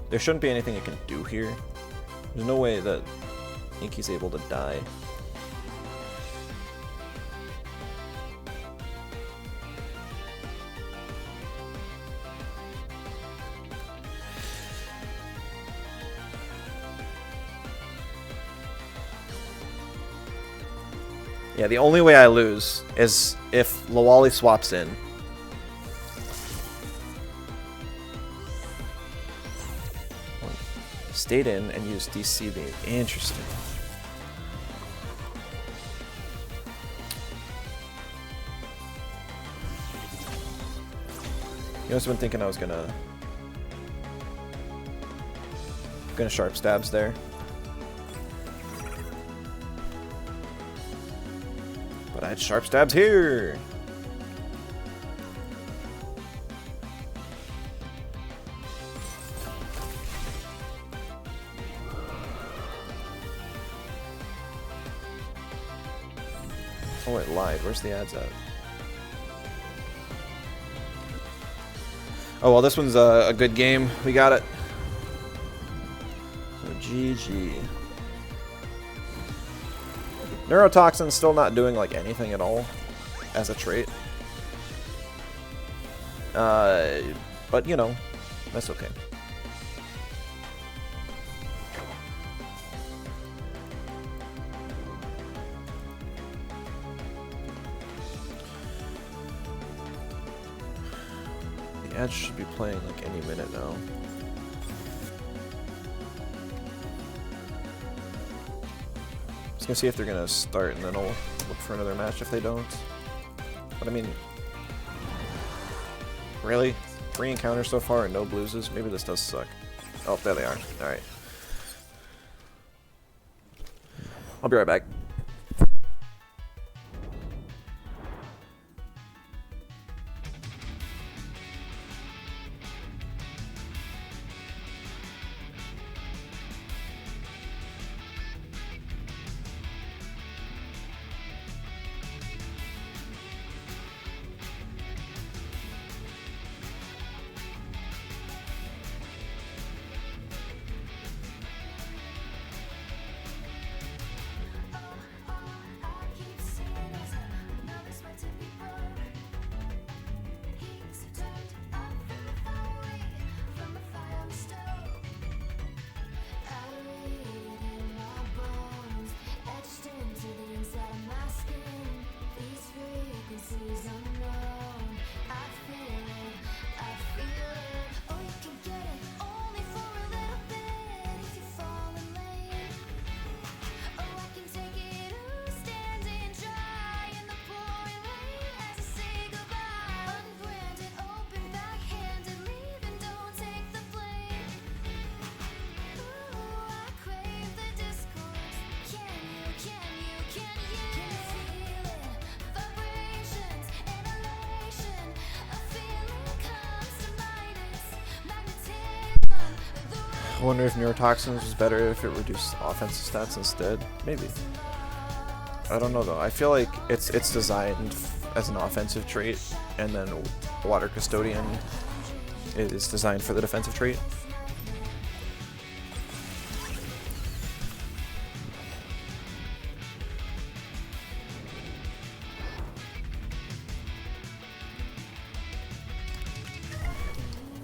There shouldn't be anything it can do here. There's no way that Inky's able to die. Yeah, the only way I lose is if Lawali swaps in. Stayed in and used DC beam. Interesting. You know, I've been thinking I was gonna sharp stabs there. But I had sharp stabs here. Oh, it lied. Where's the ads at? Oh, well, this one's a good game. We got it. So, GG. Neurotoxins still not doing like anything at all as a trait. But you know, that's okay. The Edge should be playing like any minute now. Gonna see if they're gonna start, and then I'll look for another match if they don't. But I mean, really? 3 encounters so far and no blueses? Maybe this does suck. Oh, there they are. Alright. I'll be right back. I wonder if Neurotoxins was better if it reduced offensive stats instead. Maybe. I don't know though. I feel like it's designed as an offensive trait, and then Water Custodian is designed for the defensive trait.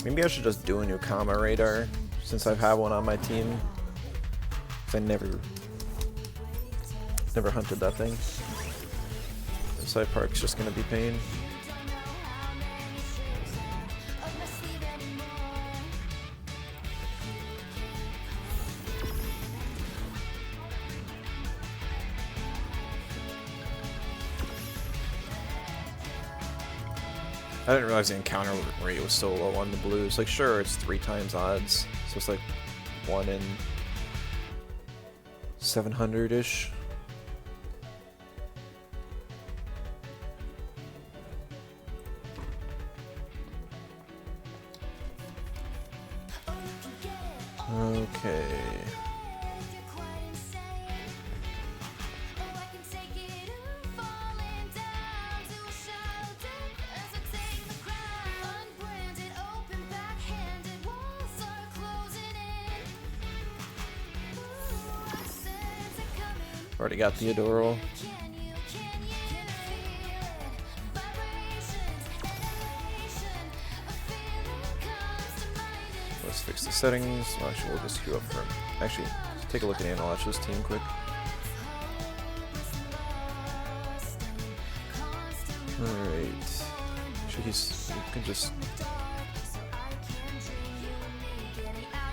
Maybe I should just do a new Kama radar since I've had one on my team. 'Cause I never hunted that thing. The side park's just gonna be pain. I didn't realize the encounter rate was so low on the blues. Like, sure, it's 3 times odds, so it's like 1 in Okay. Already got Theodoro. Let's fix the settings. Well, actually, we'll just queue up for him. Actually, let's take a look at Analach's team quick. Alright. Actually, you can just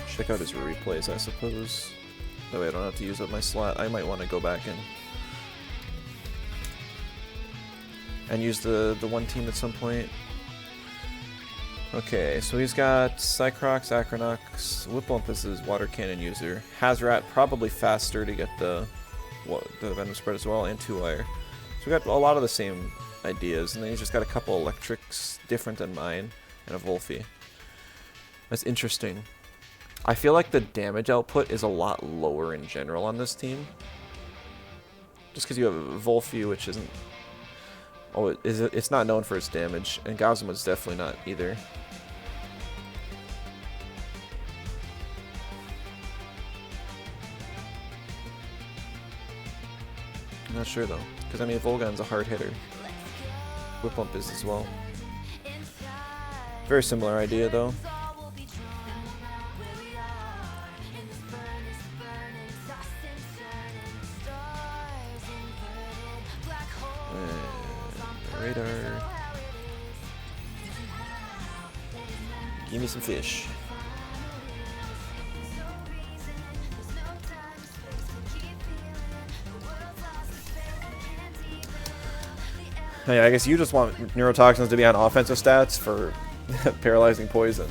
check out his replays, I suppose. That way I don't have to use up my slot. I might want to go back and use the one team at some point. Okay, so he's got Cycrox, Acronox, Whiplumpus is water cannon user, Hazrat probably faster to get the venom spread as well, and 2-wire. So we got a lot of the same ideas, and then he's just got a couple electrics different than mine, and a Volphy. That's interesting. I feel like the damage output is a lot lower in general on this team. Just because you have a Volphy, which isn't... Oh, it's not known for its damage, and Gazuma's definitely not either. I'm not sure though, because I mean Volgan's a hard hitter. Whiplump is as well. Very similar idea though. Radar. Give me some fish. Hey, I guess you just want Neurotoxins to be on offensive stats for paralyzing poison.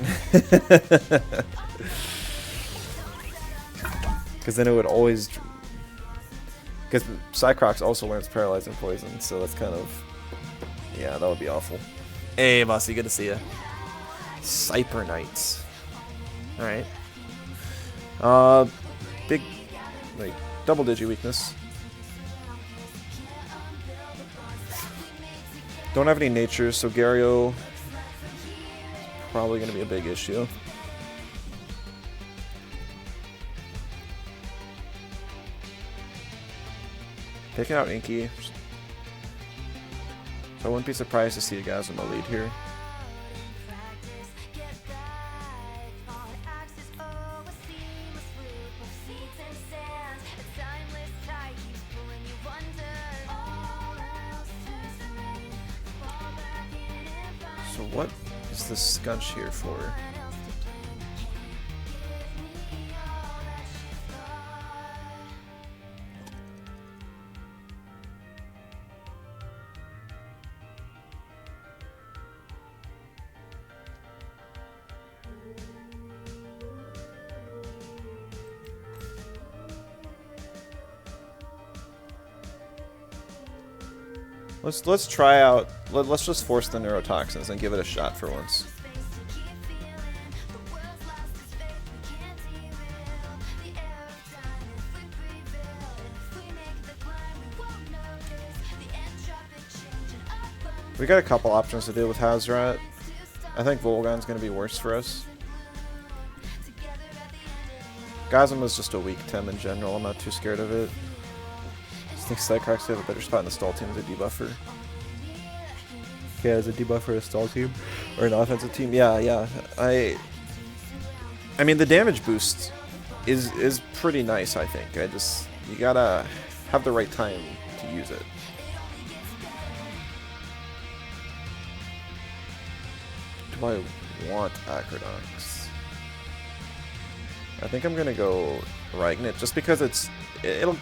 Because then it would always... Because Cycrox also learns paralyzing poison, so that's kind of... Yeah, that would be awful. Hey, Mossy, good to see you. Cyper Knights. Alright. Big, like, double-digit weakness. Don't have any natures, so Gario probably going to be a big issue. Taking out Inky. So I wouldn't be surprised to see a Gazuma lead here. So what is this Scunch here for? Let's try out. Let's just force the Neurotoxins and give it a shot for once. We got a couple options to deal with Hazrat. I think Volgan's going to be worse for us. Gazuma's just a weak Tem in general. I'm not too scared of it. I think Cycrox have a better spot in the stall team as a debuffer. Yeah, as a debuffer, a stall team, or an offensive team. Yeah. I mean, the damage boost is pretty nice. I think. You gotta have the right time to use it. Do I want Acronox? I think I'm gonna go Ragnit just because it'll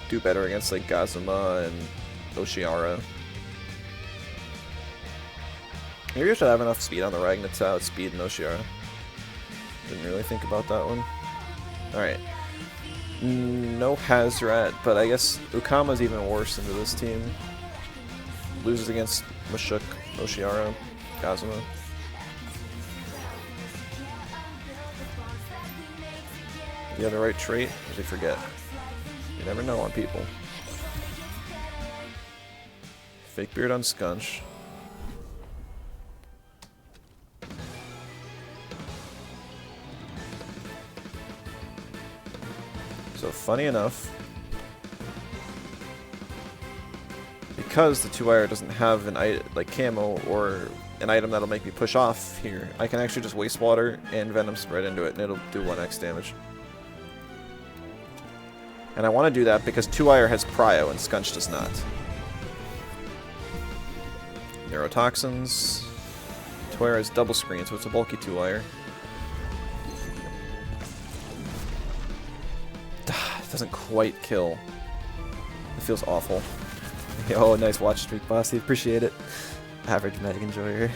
do better against like Gazuma and Oshiara. Maybe I should have enough speed on the Ragnit to outspeed Oshiara. Didn't really think about that one. Alright. No Hazrat, but I guess Ukama's even worse into this team. Loses against Mashuk, Oshiara, Gazuma. Do you have the right trait? Or they forget? You never know on people. Fake beard on Scunch. So funny enough, because the 2-wire doesn't have an item like camo or an item that'll make me push off here, I can actually just waste water and venom spread into it and it'll do 1x damage. And I want to do that because 2-wire has prio and Scunch does not. Neurotoxins. 2-wire has double screen, so it's a bulky 2-wire. It doesn't quite kill. It feels awful. Oh, nice watch streak, Bossy. Appreciate it. Average Meg enjoyer.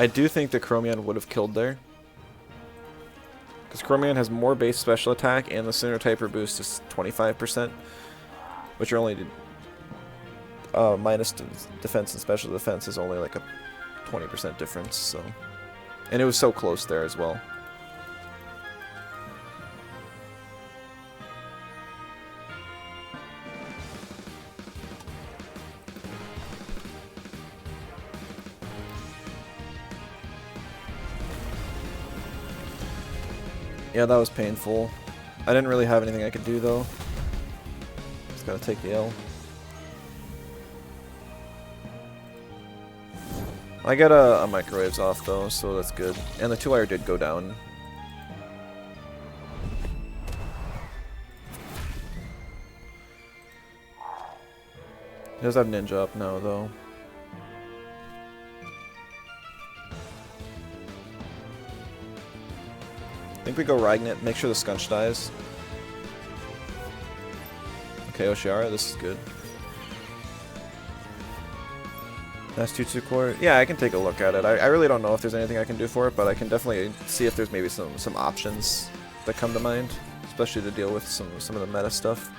I do think the Chromion would have killed there. Because Chromion has more base special attack and the Synertyper boost is 25%. Which are only... minus defense and special defense is only like a 20% difference, so... And it was so close there as well. Yeah, that was painful. I didn't really have anything I could do though. Just gotta take the L. I got a microwaves off though, so that's good. And the 2-wire did go down. He does have ninja up now though. I think we go Ragnet, make sure the Scunch dies. Okay, Oshiara, this is good. That's Tutsu Core. Yeah, I can take a look at it. I really don't know if there's anything I can do for it, but I can definitely see if there's maybe some options that come to mind, especially to deal with some of the meta stuff.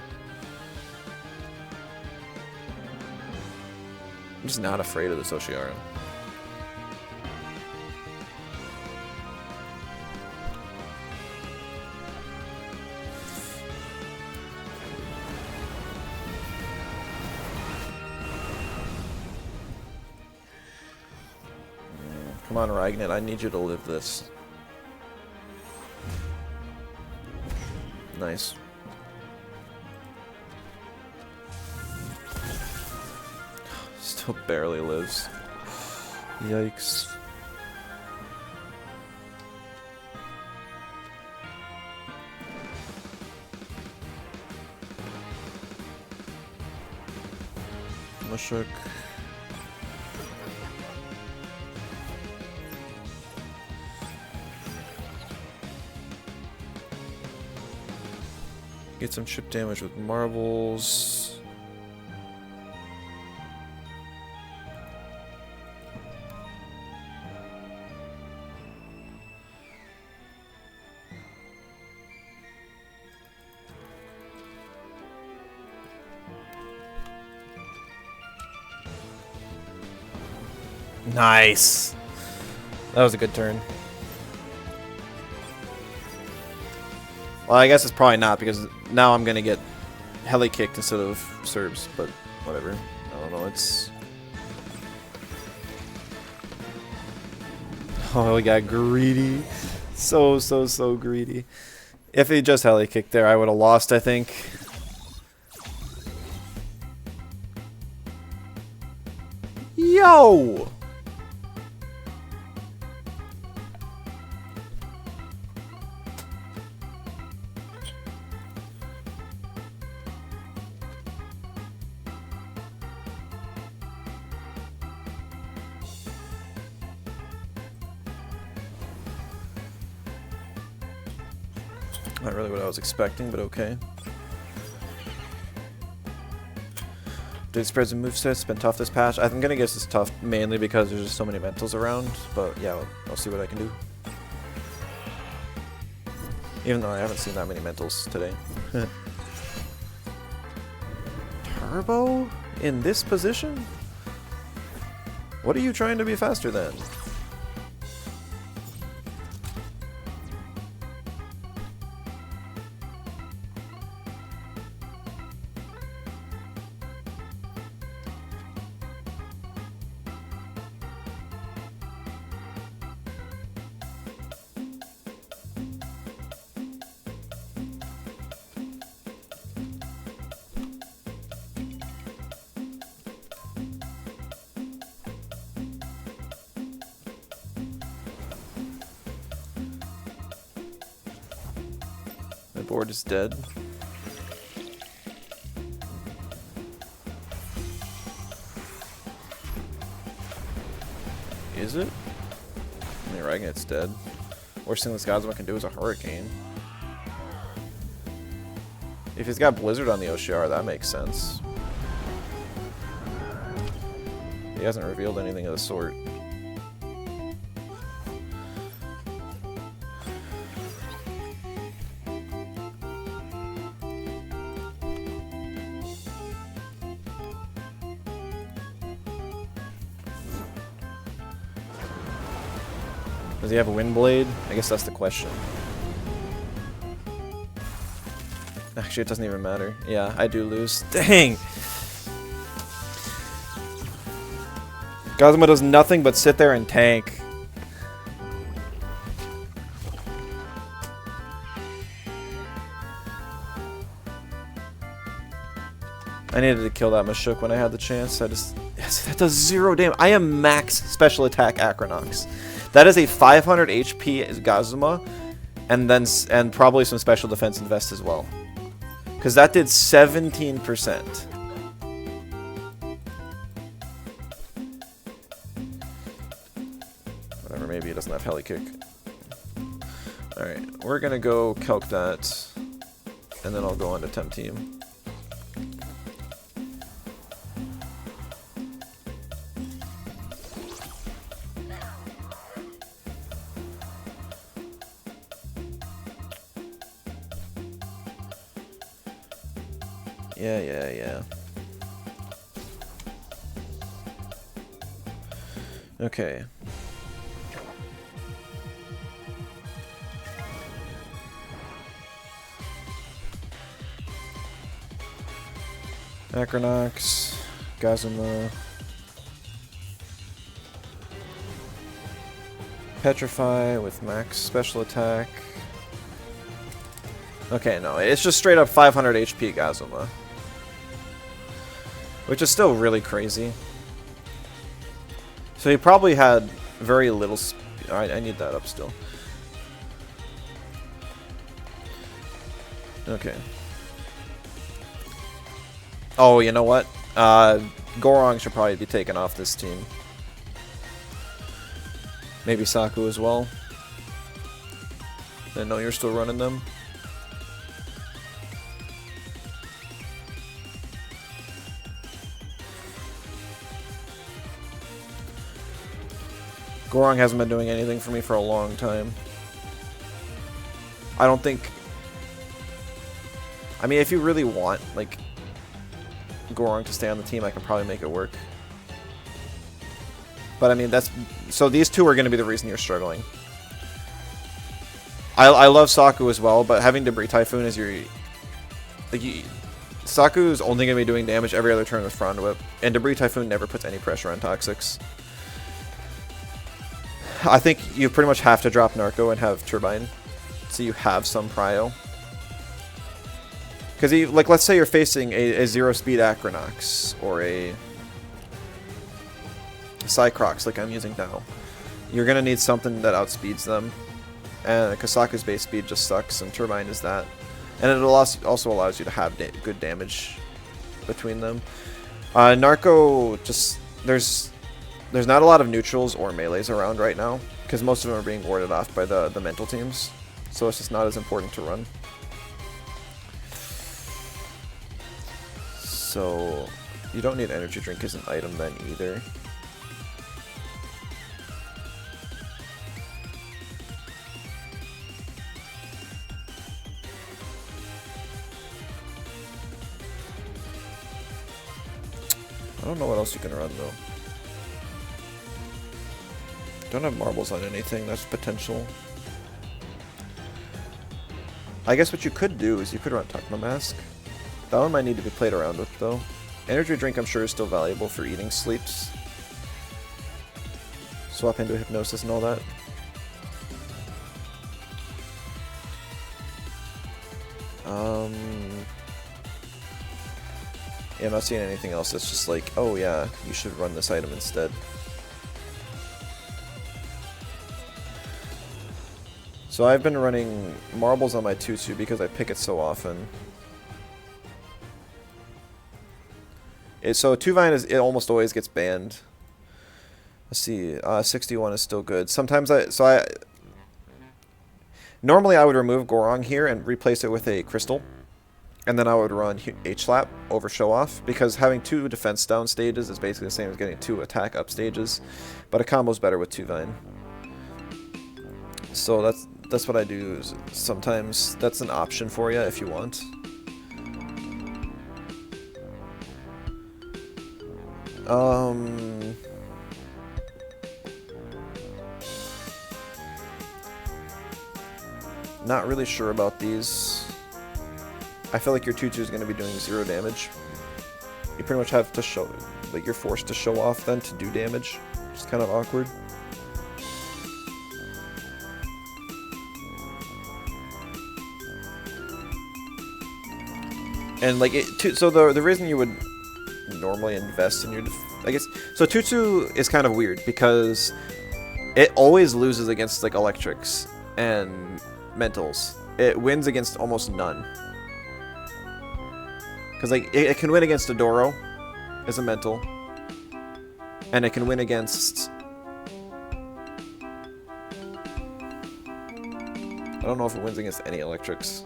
I'm just not afraid of this Oshiara. Come on, Ragnet, I need you to live this. Nice. Still barely lives. Yikes. Mushuk. Get some chip damage with marbles. Nice. That was a good turn. Well, I guess it's probably not, because now I'm gonna get heli kicked instead of Serbs, but whatever. I don't know, it's... Oh, he got greedy. So greedy. If he just heli kicked there, I would have lost, I think. Yo! Not really what I was expecting, but okay. Dude, spreads and movesets been tough this patch. I'm gonna guess it's tough mainly because there's just so many mentals around, but yeah, I'll see what I can do. Even though I haven't seen that many mentals today. Turbo? In this position? What are you trying to be faster than? My board is dead. Is it? I mean, Ragnar's dead. Worst thing this Gazuma can do is a Hurricane. If he's got Blizzard on the OCR, that makes sense. He hasn't revealed anything of the sort. Does he have a Windblade? I guess that's the question. Actually, it doesn't even matter. Yeah, I do lose. Dang! Gazuma does nothing but sit there and tank. I needed to kill that Mashuk when I had the chance. Yes, that does 0 damage. I am max special attack Acronox. That is a 500 HP Gazuma, and probably some special defense invest as well. Because that did 17%. Whatever, maybe he doesn't have Heli Kick. Alright, we're gonna go calc that, and then I'll go on to Temtem. Yeah. Okay. Acronox, Gazuma, Petrify with max special attack. Okay, no, it's just straight up 500 HP Gazuma. Which is still really crazy. So he probably had very little Alright, I need that up still. Okay. Oh, you know what? Gorong should probably be taken off this team. Maybe Saku as well. I know you're still running them. Gorong hasn't been doing anything for me for a long time. I don't think... I mean, if you really want, like, Gorong to stay on the team, I can probably make it work. But, I mean, that's... So these two are going to be the reason you're struggling. I love Saku as well, but having Debris Typhoon as your... Like, Saku's only going to be doing damage every other turn with Frond Whip, and Debris Typhoon never puts any pressure on Toxics. I think you pretty much have to drop Narco and have Turbine, so you have some prio. Because, like, let's say you're facing a 0-speed Acronox, or a Cycrox, like I'm using now. You're going to need something that outspeeds them, and Kasaku's base speed just sucks, and Turbine is that. And it also allows you to have good damage between them. Narco, just, there's not a lot of neutrals or melees around right now, because most of them are being warded off by the mental teams, so it's just not as important to run. So, you don't need energy drink as an item then either. I don't know what else you can run, though. Don't have marbles on anything. That's potential. I guess what you could do is you could run Tuckma Mask. That one might need to be played around with, though. Energy drink, I'm sure, is still valuable for eating sleeps. Swap into hypnosis and all that. Yeah, I'm not seeing anything else that's just like, oh yeah, you should run this item instead. So I've been running marbles on my tutu because I pick it so often. So Tuvine it almost always gets banned. Let's see, 61 is still good. Sometimes normally I would remove Gorong here and replace it with a crystal. And then I would run H-Slap over Show Off, because having 2 defense down stages is basically the same as getting 2 attack up stages. But a combo's better with Tuvine. So that's what I do. Sometimes that's an option for you if you want. Not really sure about these. I feel like your tutu is going to be doing 0 damage. You pretty much have to show, like you're forced to show off then to do damage. It's kind of awkward. And like so the reason you would normally invest in your I guess so tutu is kind of weird because it always loses against like electrics and mentals. It wins against almost none. Because like it can win against Adoro as a mental, and it can win against. I don't know if it wins against any electrics.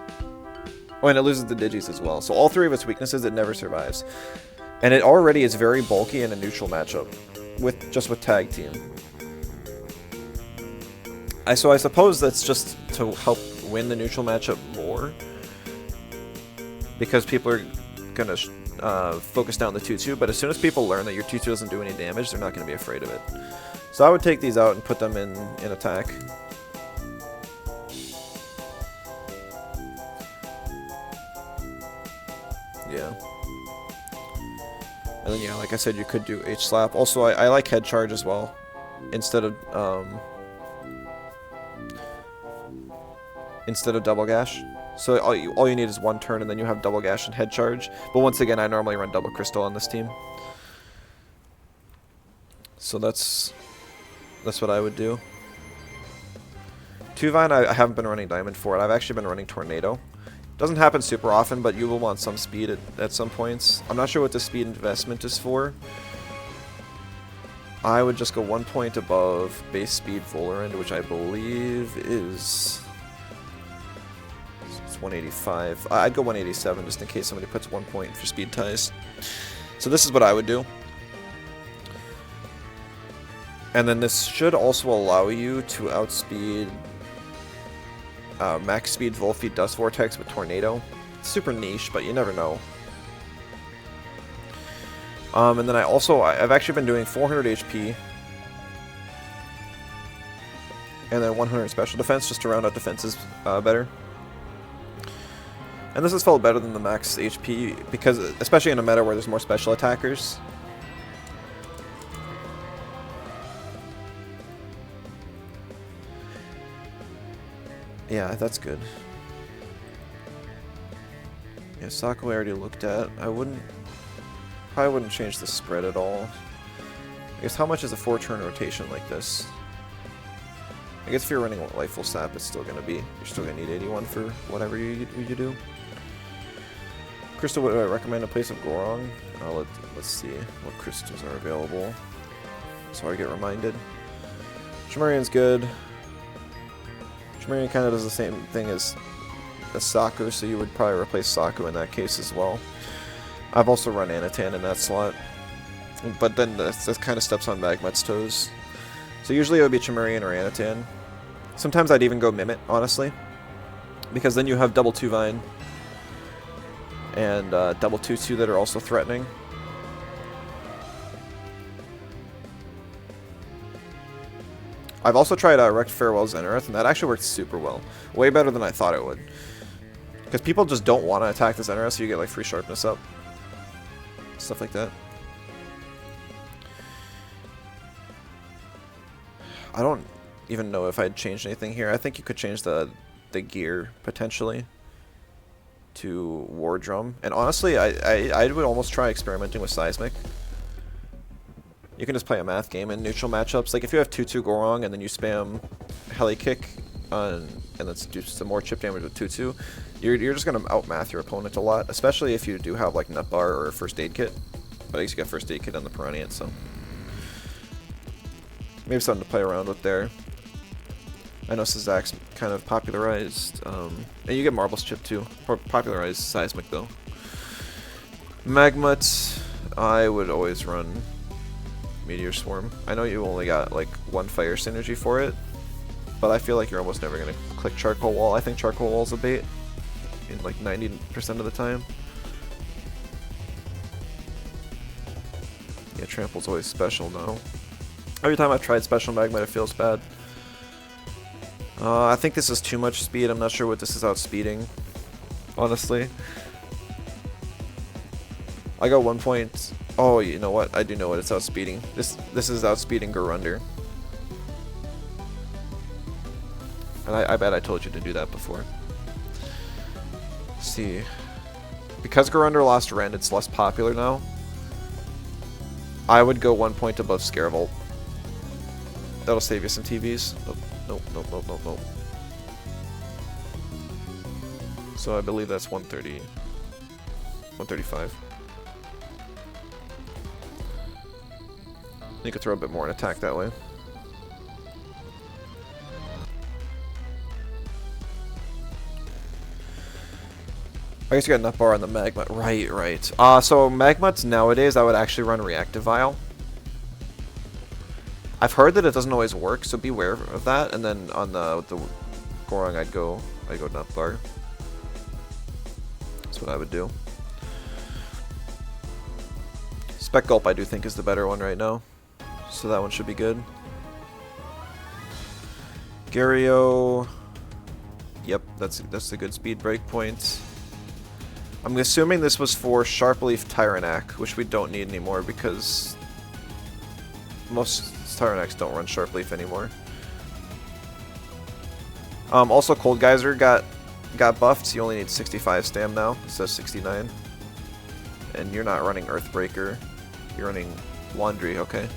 Oh, and it loses the Digis as well. So all 3 of its weaknesses, it never survives, and it already is very bulky in a neutral matchup, with tag team. So I suppose that's just to help win the neutral matchup more, because people are gonna focus down the tutu, but as soon as people learn that your tutu doesn't do any damage, they're not gonna be afraid of it. So I would take these out and put them in attack. Yeah. And then yeah, like I said, you could do H-Slap. Also, I like Head Charge as well, instead of Double Gash. So all you need is 1 turn, and then you have Double Gash and Head Charge. But once again, I normally run Double Crystal on this team. So that's what I would do. Tuvine, I haven't been running Diamond for it. I've actually been running Tornado. Doesn't happen super often, but you will want some speed at some points. I'm not sure what the speed investment is for. I would just go 1 point above base speed Volerand, which I believe is 185. I'd go 187 just in case somebody puts 1 point for speed ties. So this is what I would do. And then this should also allow you to outspeed max speed Volfeed Dust Vortex with Tornado. It's super niche, but you never know. And then I've actually been doing 400 HP and then 100 special defense just to round out defenses better. And this has felt better than the max HP, because especially in a meta where there's more special attackers. Yeah, that's good. Yeah, Saku I already looked at. Probably wouldn't change the spread at all. I guess how much is a 4-turn rotation like this? I guess if you're running Lightful Sap, it's still gonna be, you're still gonna need 81 for whatever you do. Crystal, would I recommend a place of Gorong? Let's see what crystals are available, so I get reminded. Chimerian's good. Chimerian kind of does the same thing as Saku, so you would probably replace Saku in that case as well. I've also run Anatan in that slot, but then this kind of steps on Magmut's toes. So usually it would be Chimerian or Anatan. Sometimes I'd even go Mimit, honestly, because then you have double Tuvine and double Tutu that are also threatening. I've also tried Wrecked Farewell Zenith, and that actually worked super well. Way better than I thought it would. Because people just don't want to attack the Zenith, so you get like free sharpness up. Stuff like that. I don't even know if I'd changed anything here. I think you could change the gear, potentially, to War Drum. And honestly, I would almost try experimenting with Seismic. You can just play a math game in neutral matchups. Like if you have 2-2 Gorong and then you spam Heli Kick and let's do some more chip damage with 2-2, you're just going to outmath your opponent a lot, especially if you do have like Nut Bar or a First Aid Kit. But I guess you got First Aid Kit on the Piranha, so maybe something to play around with there. I know Sazak's kind of popularized, and you get Marbles Chip too. Popularized Seismic though. Magmut, I would always run Meteor Swarm. I know you only got like 1 fire synergy for it, but I feel like you're almost never going to click Charcoal Wall. I think Charcoal Wall's a bait in like 90% of the time. Yeah, Trample's always special now. Every time I've tried Special Magmut, it feels bad. I think this is too much speed. I'm not sure what this is outspeeding, honestly. I got 1 point. Oh, you know what? I do know what it's outspeeding. This is outspeeding Garunder. And I bet I told you to do that before. Let's see. Because Garunder lost Rend, it's less popular now. I would go 1 point above Scarevolt. That'll save you some TVs. Nope. So I believe that's 130. 135. You could throw a bit more and attack that way. I guess you got Nut Bar on the Magmut. Right. So Magmuts nowadays, I would actually run Reactive Vial. I've heard that it doesn't always work, so beware of that. And then on the Gorong, I'd go Nut Bar. That's what I would do. Spec Gulp, I do think, is the better one right now. So that one should be good. Gario. Yep, that's a good speed break point. I'm assuming this was for Sharpleaf Tyrannac, which we don't need anymore because most Tyrannacs don't run Sharpleaf anymore. Also, Cold Geyser got buffed, so you only need 65 stam now instead of 69. And you're not running Earthbreaker, you're running Laundry, okay.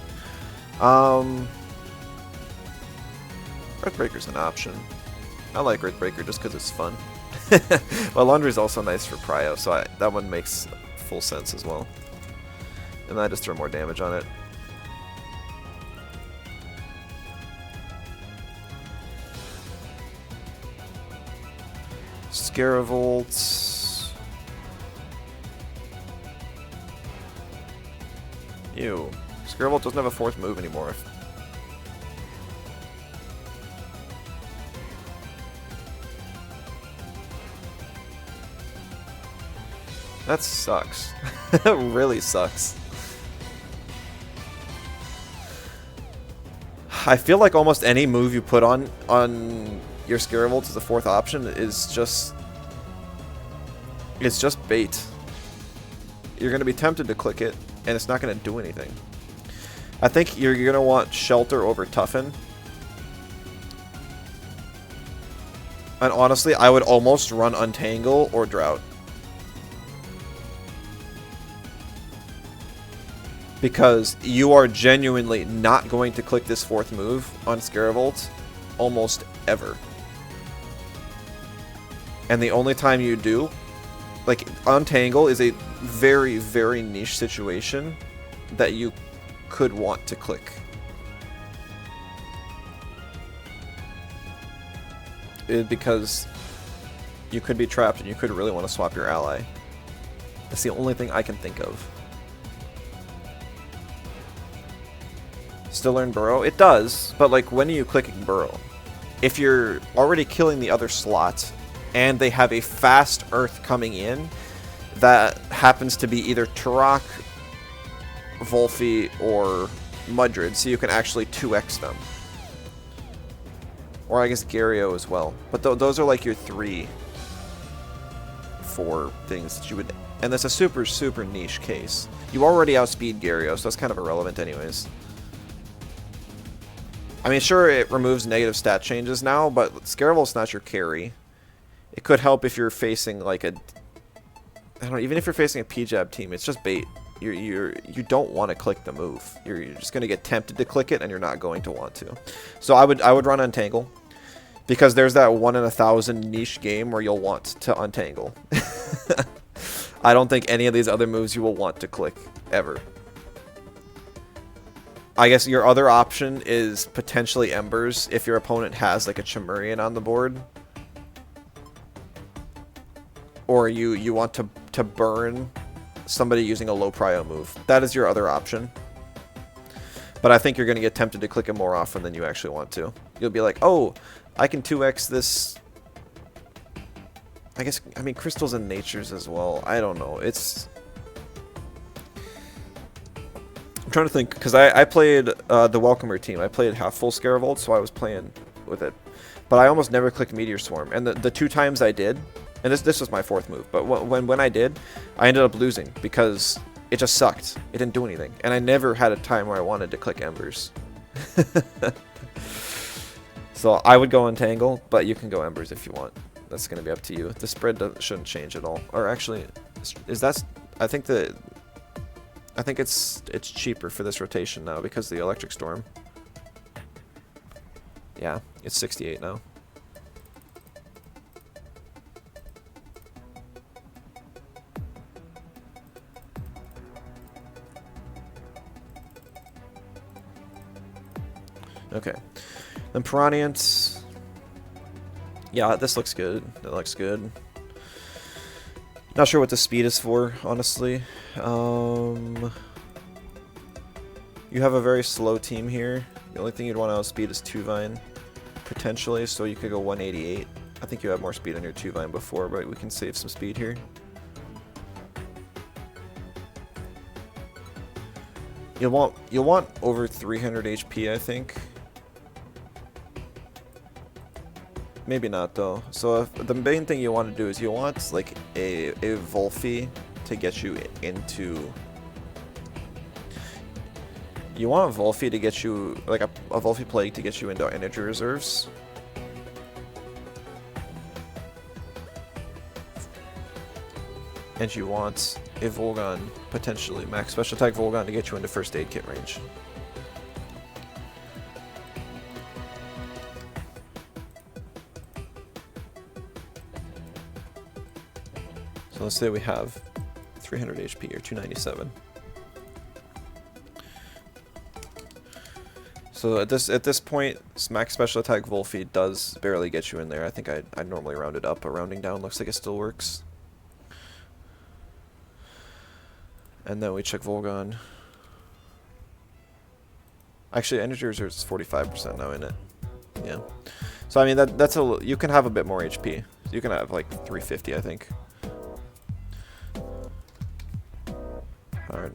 Earthbreaker's an option. I like Earthbreaker just because it's fun. But Laundry's also nice for Prio, so that one makes full sense as well. And I just throw more damage on it. Scaravolt. Ew. Scaravolt doesn't have a 4th move anymore. That sucks. That really sucks. I feel like almost any move you put on your Scaravolt as a 4th option is just... it's just bait. You're going to be tempted to click it, and it's not going to do anything. I think you're going to want Shelter over Toughen. And honestly, I would almost run Untangle or Drought. Because you are genuinely not going to click this 4th move on Scaravolt almost ever. And the only time you do, like, Untangle is a very, very niche situation that you could want to click. Because you could be trapped and you could really want to swap your ally. That's the only thing I can think of. Still learn Burrow? It does, but like, when are you clicking Burrow? If you're already killing the other slot and they have a fast Earth coming in that happens to be either Turok, Volphy, or Mudred, so you can actually 2x them. Or I guess Gario as well. But those are like your 4 things that you would... And that's a super, super niche case. You already outspeed Gario, so that's kind of irrelevant anyways. I mean, sure, it removes negative stat changes now, but Scaravel's not your carry. It could help if you're facing like a... I don't know, even if you're facing a P-Jab team, it's just bait. You don't want to click the move. You're just going to get tempted to click it, and you're not going to want to. So I would run Untangle, because there's that 1 in 1,000 niche game where you'll want to Untangle. I don't think any of these other moves you will want to click, ever. I guess your other option is potentially Embers if your opponent has like a Chimerian on the board. Or you want to burn somebody using a low prio move. That is your other option. But I think you're going to get tempted to click it more often than you actually want to. You'll be like, oh, I can 2x this. I mean, crystals and natures as well. I don't know. I'm trying to think, because I played the Welcomer team. I played half full Scaravolt, so I was playing with it. But I almost never clicked Meteor Swarm. And the 2 times I did, and this was my 4th move, but when I did, I ended up losing because it just sucked. It didn't do anything. And I never had a time where I wanted to click Embers. So I would go Untangle, but you can go Embers if you want. That's going to be up to you. The spread shouldn't change at all. Or actually, I think it's cheaper for this rotation now because of the Electric Storm. Yeah, it's 68 now. Okay. Then Piranhans. Yeah, this looks good. That looks good. Not sure what the speed is for, honestly. You have a very slow team here. The only thing you'd want to outspeed is 2-Vine, potentially, so you could go 188. I think you have more speed on your 2-Vine before, but we can save some speed here. You'll want over 300 HP, I think. Maybe not though. So the main thing you want to do is you want like a Volphy to get you into. You want a Volphy to get you like a Volphy Plague to get you into energy reserves. And you want a Volgon, potentially max special attack Volgon, to get you into first aid kit range. So let's say we have 300 HP or 297. So at this point, max special attack Volphy does barely get you in there. I think I'd normally round it up, but rounding down looks like it still works. And then we check Volgon. Actually, energy reserve is 45% now in it. Yeah. So I mean that's you can have a bit more HP. You can have like 350, I think. Alright.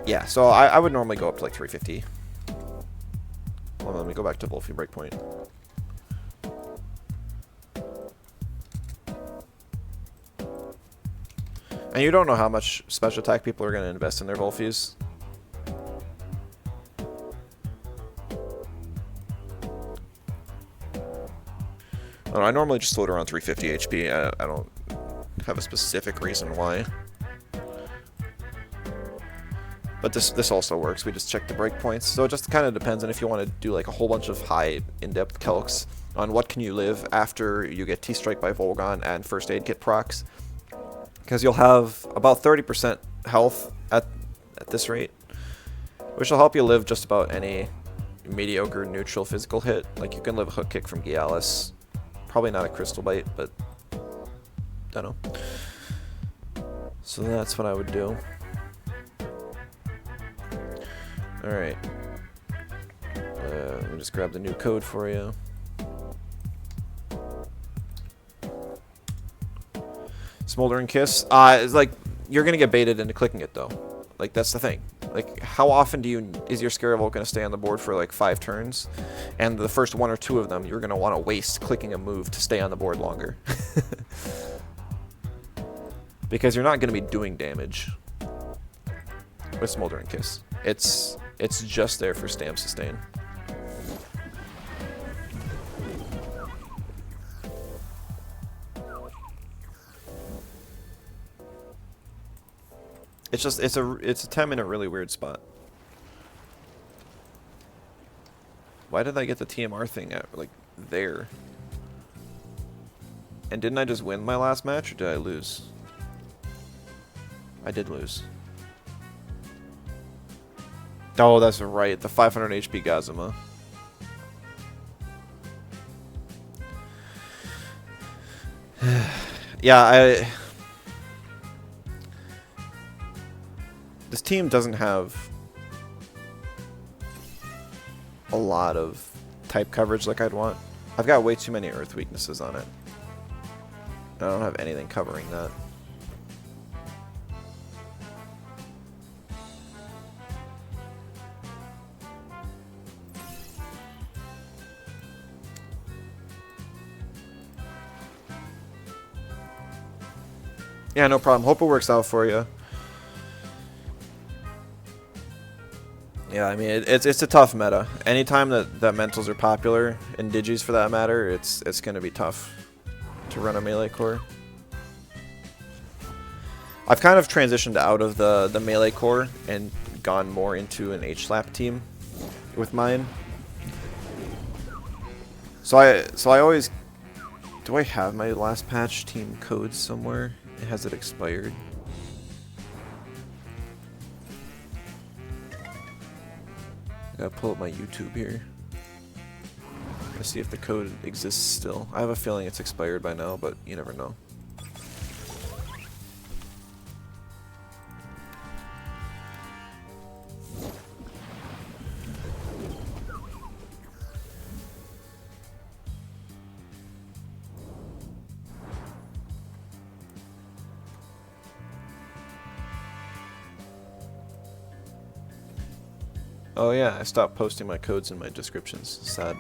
Yeah, so I would normally go up to like 350. Well, let me go back to Volphy Breakpoint. And you don't know how much special attack people are going to invest in their Volphys. I normally just float around 350 HP. I don't have a specific reason why. But this also works. We just check the breakpoints. So it just kind of depends on if you want to do like a whole bunch of high in-depth calcs on what can you live after you get T-Strike by Volgon and first aid kit procs. Because you'll have about 30% health at this rate, which will help you live just about any mediocre neutral physical hit. Like you can live a hook kick from Gialis. Probably not a Crystal Bite, but don't know. So that's what I would do. Alright. Let me just grab the new code for you. Smoldering Kiss. It's like, you're going to get baited into clicking it, though. Like, that's the thing. Like, how often is your Scarable going to stay on the board for like 5 turns? And the first 1 or 2 of them, you're going to want to waste clicking a move to stay on the board longer. Because you're not going to be doing damage with Smoldering Kiss. It's just there for stamp sustain. It's a Tem in a really weird spot. Why did I get the TMR thing at like there? And didn't I just win my last match, or did I lose? I did lose. Oh, that's right, the 500 HP Gazuma. Yeah, this team doesn't have a lot of type coverage like I'd want. I've got way too many earth weaknesses on it. I don't have anything covering that. Yeah, no problem. Hope it works out for you. Yeah, I mean, it's a tough meta. Anytime that mentals are popular, and digis for that matter, it's going to be tough to run a melee core. I've kind of transitioned out of the melee core and gone more into an H-slap team with mine. So I always... Do I have my last patch team code somewhere? Has it expired? I gotta pull up my YouTube here. Let's see if the code exists still. I have a feeling it's expired by now, but you never know. Oh yeah, I stopped posting my codes in my descriptions. Sad.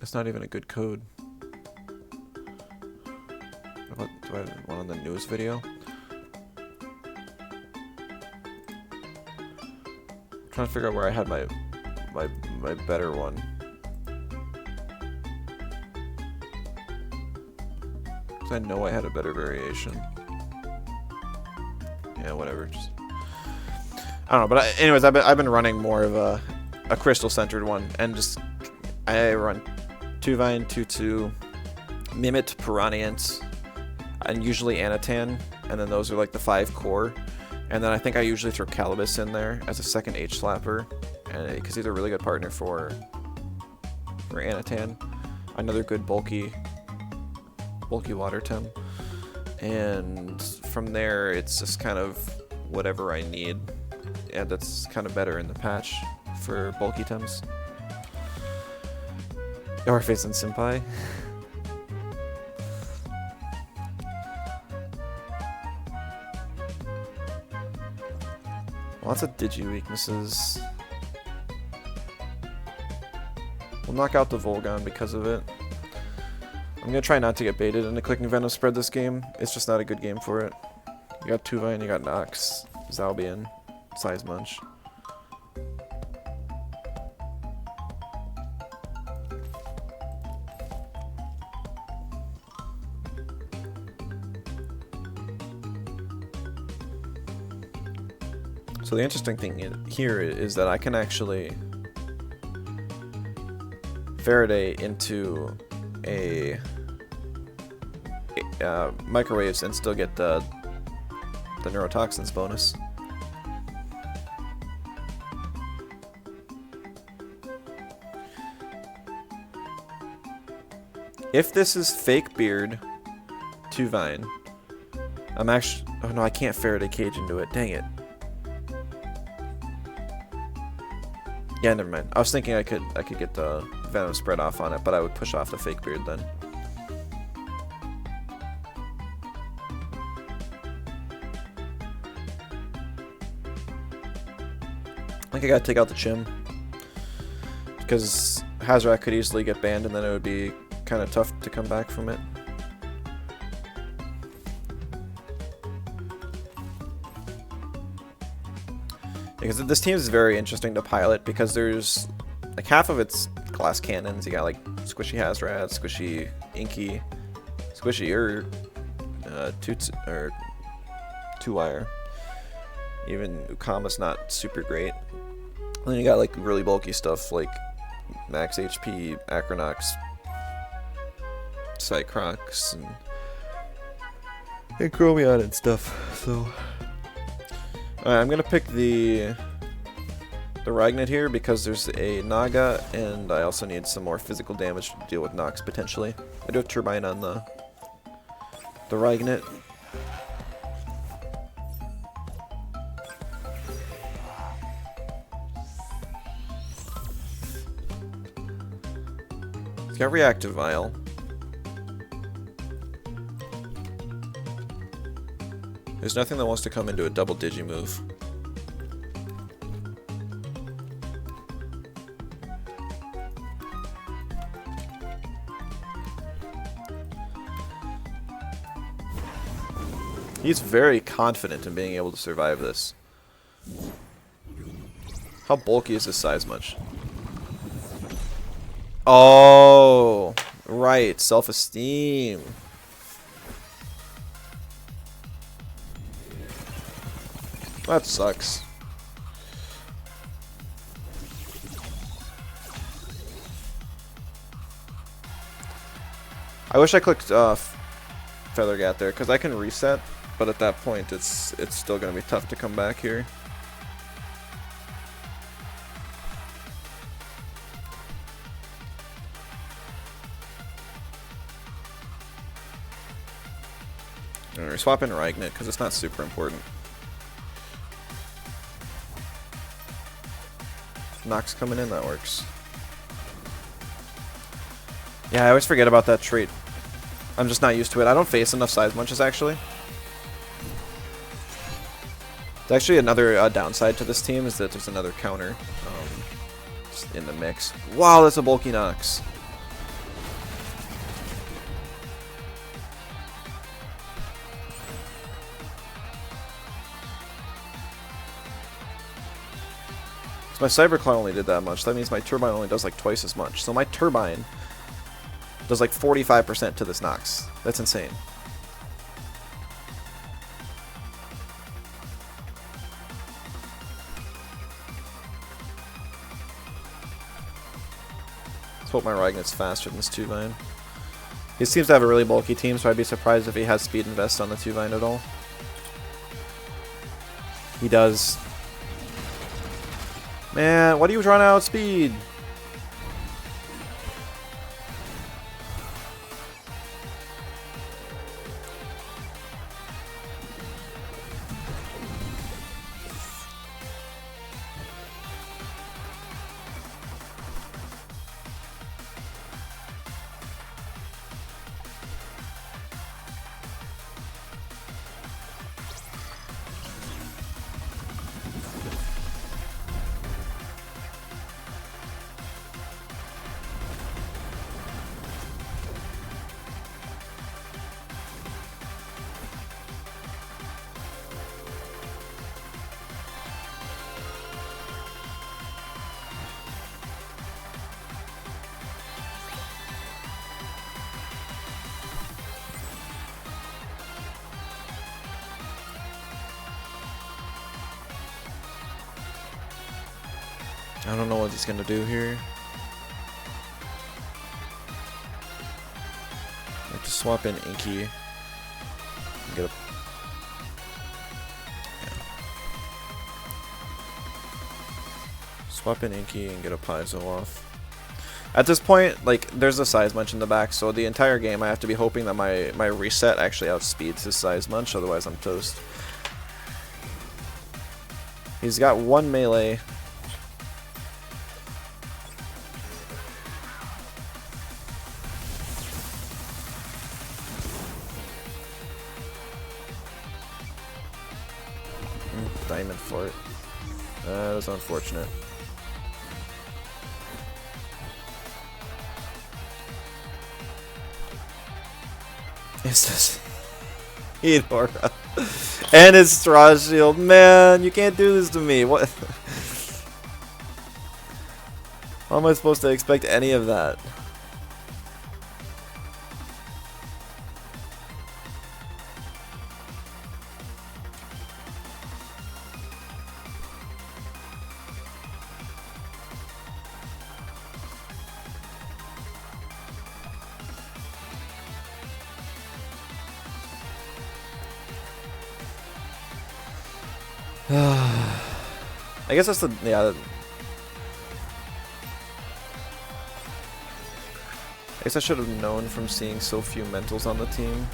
It's not even a good code. What, do I have one on the news video? I'm trying to figure out where I had my better one. Cause I know I had a better variation. Yeah, whatever. Just I don't know, but anyways, I've been running more of a crystal centered one, and just I run 2-Vine, 2-2, Mimit, Piranhient, and usually Anatan, and then those are like the 5 core. And then I think I usually throw Calibus in there as a second H-slapper, and because he's a really good partner for Anatan. Another good bulky water Tem. And from there, it's just kind of whatever I need. And that's kind of better in the patch for bulky Tems. Orpheus and Senpai. Lots of digi weaknesses. We'll knock out the Volgon because of it. I'm gonna try not to get baited into clicking Venom Spread this game. It's just not a good game for it. You got 2-Vine, you got Nox, Zalbian, Size Munch. So the interesting thing here is that I can actually Faraday into a microwaves and still get the neurotoxins bonus. If this is fake beard 2-Vine, I'm actually... Oh no, I can't Faraday cage into it. Dang it. Yeah, never mind. I was thinking I could get the venom spread off on it, but I would push off the fake beard then. I think I gotta take out the Chim, because Hazorak could easily get banned and then it would be kind of tough to come back from it. Because this team is very interesting to pilot because there's like half of it's glass cannons. You got like Squishy Hazorat, Squishy Inky, Squishy two wire. Even Ukama's not super great. And then you got like really bulky stuff like Max HP, Acronox, Cycrox, and Chromion and stuff. So I'm gonna pick the Ragnit here because there's a Naga, and I also need some more physical damage to deal with Nox potentially. I do have Turbine on the Ragnit. It's got Reactive Vial. There's nothing that wants to come into a double digi move. He's very confident in being able to survive this. How bulky is this size much? Oh, right, self-esteem. That sucks. I wish I clicked Feathergat there because I can reset, but at that point it's still gonna be tough to come back here. We're swapping Ragnit because it's not super important. Nox coming in, that works. Yeah, I always forget about that trait. I'm just not used to it. I don't face enough size munches, actually. It's actually another downside to this team is that there's another counter just in the mix. Wow, that's a bulky Nox. My Cyberclaw only did that much. That means my Turbine only does like twice as much. So my Turbine does like 45% to this Nox. That's insane. Let's hope my Ragnit's faster than this Two-Vine. He seems to have a really bulky team, so I'd be surprised if he has Speed Invest on the Two-Vine at all. He does. Man, why do you run out of speed? I don't know what he's gonna do here. I have to swap in Inky and get a swap in Inky and get a Paizo off. At this point, like, there's a Size Munch in the back, so the entire game I have to be hoping that my reset actually outspeeds his Size Munch, otherwise I'm toast. He's got one melee. Diamond for it. That was unfortunate. It's just Eudora. And his straw shield. Man, you can't do this to me. What? How am I supposed to expect any of that? I guess that's the, yeah. I guess I should have known from seeing so few mentals on the team.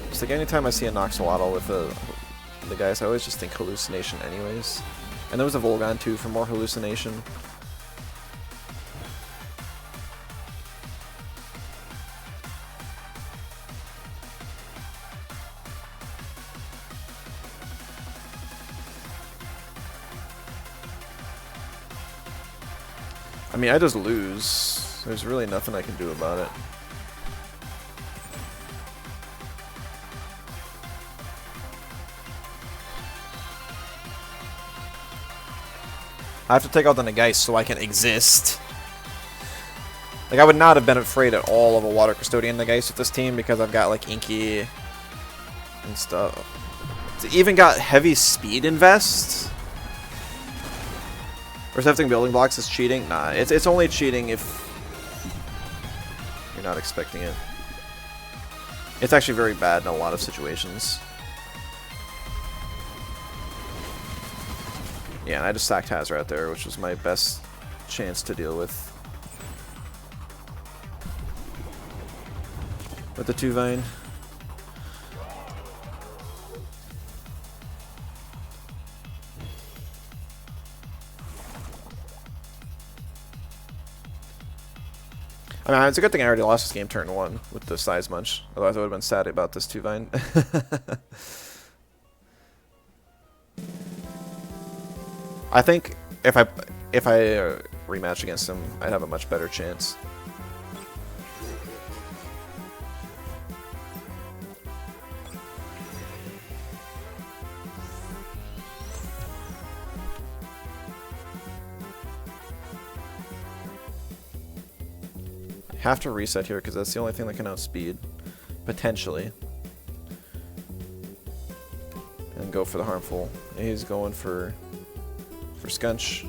Just like anytime I see a Noxolotl with the guys, I always just think hallucination anyways. And there was a Volgon too for more hallucination. I mean, I just lose. There's really nothing I can do about it. I have to take out the Nagais so I can exist. Like, I would not have been afraid at all of a Water Custodian Nagais with this team because I've got, like, Inky and stuff. It's even got heavy speed invest. Or accepting building blocks is cheating? Nah, it's only cheating if you're not expecting it. It's actually very bad in a lot of situations. Yeah, and I just sacked Hazard out there, which was my best chance to deal with the 2-Vine. I mean, it's a good thing I already lost this game turn 1 with the Size Munch. Otherwise, I would have been sad about this 2-Vine. I think if I rematch against him, I'd have a much better chance. Have to reset here because that's the only thing that can outspeed, potentially, and go for the harmful. He's going for Scunch.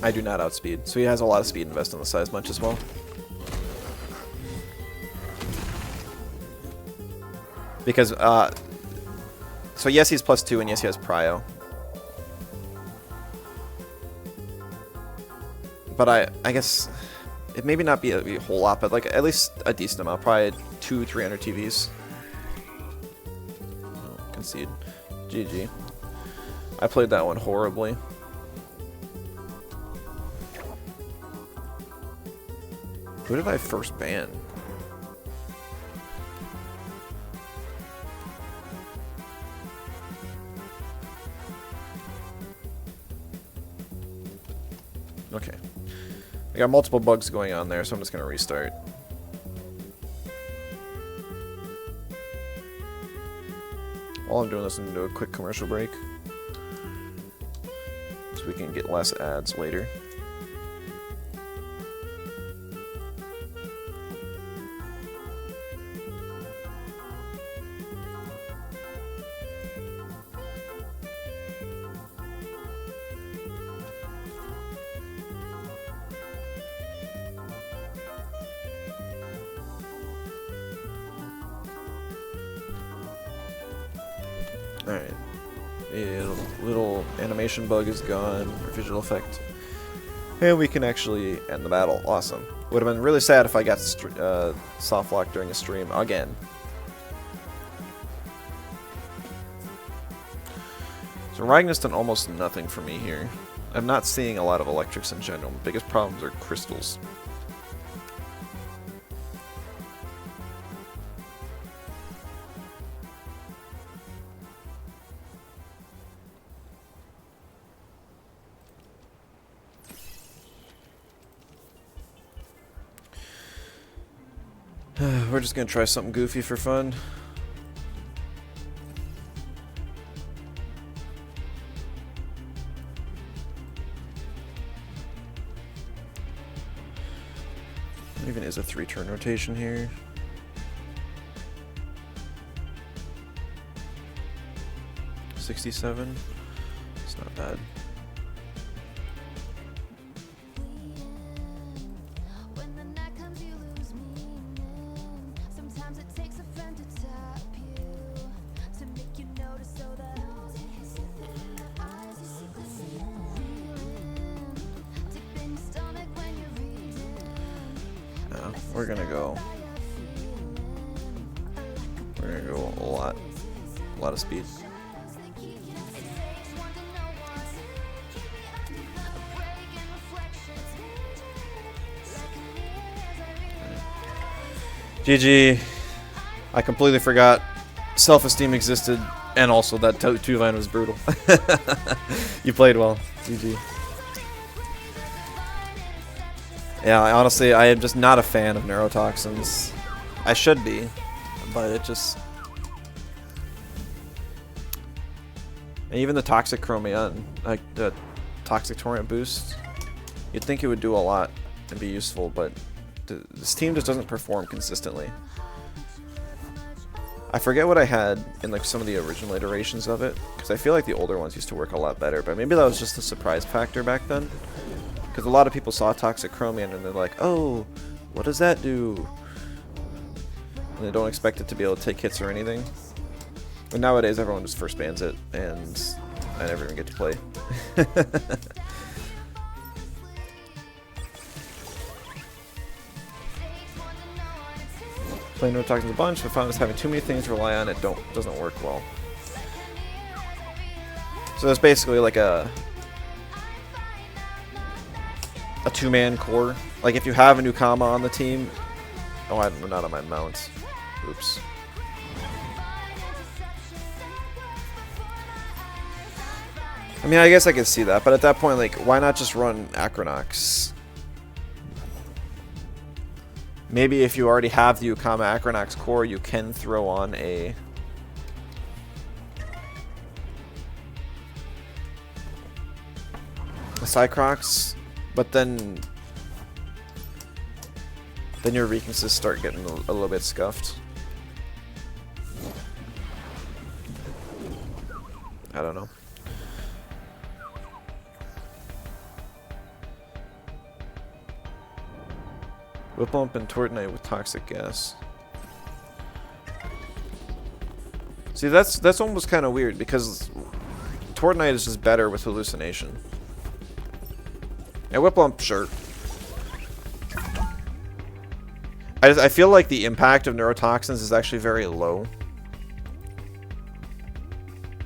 I do not outspeed, so he has a lot of speed invest on the Size Munch as well. Because so yes, he's +2, and yes, he has Prio. But I guess it maybe not be a whole lot, but like at least a decent amount. Probably 200-300 TVs. Oh, concede. GG. I played that one horribly. Who did I first ban? Okay. I got multiple bugs going on there, so I'm just going to restart. All I'm doing is going to do a quick commercial break, so we can get less ads later. Alright. Little animation bug is gone, or visual effect. And we can actually end the battle. Awesome. Would have been really sad if I got soft lock during a stream again. So Ragnar's done almost nothing for me here. I'm not seeing a lot of electrics in general. The biggest problems are crystals. We're just gonna try something goofy for fun. What even is a 3-turn rotation here? $67. It's not bad. We're gonna go. We're gonna go a lot of speed. GG. I completely forgot self-esteem existed, and also that 2-line was brutal. You played well. GG. Yeah, honestly, I am just not a fan of neurotoxins. I should be, but it just... And even the toxic Crema, like the toxic torrent boost, you'd think it would do a lot and be useful, but this team just doesn't perform consistently. I forget what I had in like some of the original iterations of it, because I feel like the older ones used to work a lot better, but maybe that was just a surprise factor back then. Because a lot of people saw Toxic Chromium and they're like, oh, what does that do? And they don't expect it to be able to take hits or anything. But nowadays everyone just first bans it, and I never even get to play. Playing Neurotoxins a bunch, but found us having too many things to rely on, it doesn't work well. So it's basically like a 2-man core. Like if you have a new Kama on the team. Oh, I'm not on my mount. Oops. I mean, I guess I could see that, but at that point, like, why not just run Acronox? Maybe if you already have the Ukama Acronox core, you can throw on a Cycrox, but then your weaknesses start getting a little bit scuffed. I don't know. Whip Bump and Tortnite with Toxic Gas. See, that's almost kind of weird, because Tortnite is just better with Hallucination. Yeah, Whip Bump, sure. I feel like the impact of Neurotoxins is actually very low.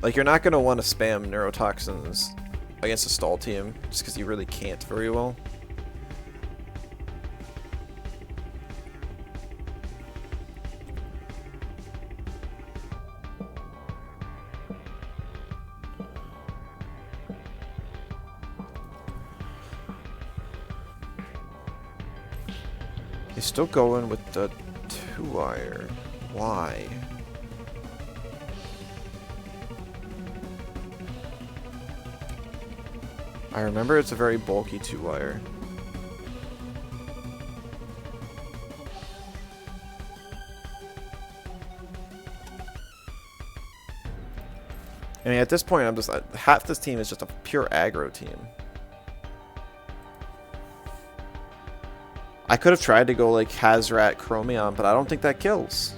Like, you're not going to want to spam Neurotoxins against a stall team, just because you really can't very well. He's still going with the 2-wire. Why? I remember it's a very bulky 2-wire. I mean, at this point, I'm just half this team is just a pure aggro team. I could have tried to go like Hazrat Chromium, but I don't think that kills.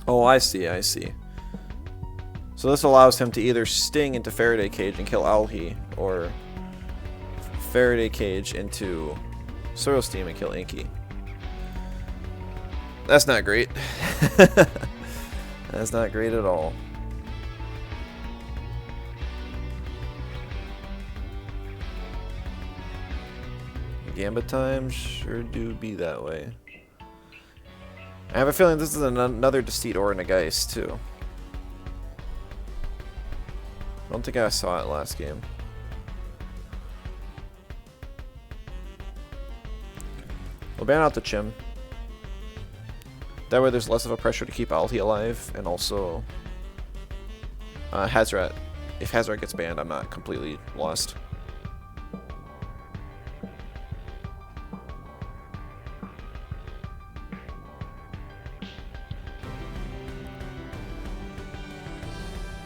Oh, I see, I see. So this allows him to either sting into Faraday Cage and kill Alhi, or Faraday Cage into Soil Steam and kill Inky. That's not great. That's not great at all. Gambit time sure do be that way. I have a feeling this is another Deceit or in a Geist, too. I don't think I saw it last game. We'll ban out the Chim. That way there's less of a pressure to keep Alti alive, and also Hazrat. If Hazrat gets banned, I'm not completely lost.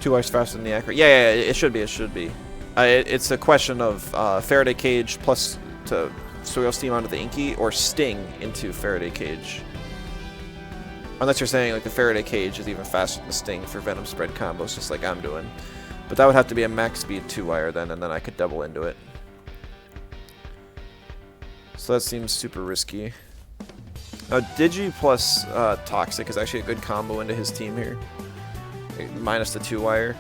Two hours faster than the accurate. Yeah, it should be. It should be. It's a question of Faraday Cage plus to Soil Steam onto the Inky, or Sting into Faraday Cage. Unless you're saying like the Faraday Cage is even faster than the Sting for Venom spread combos, just like I'm doing. But that would have to be a max speed 2-wire then, and then I could double into it. So that seems super risky. Digi plus Toxic is actually a good combo into his team here. Minus the 2-wire.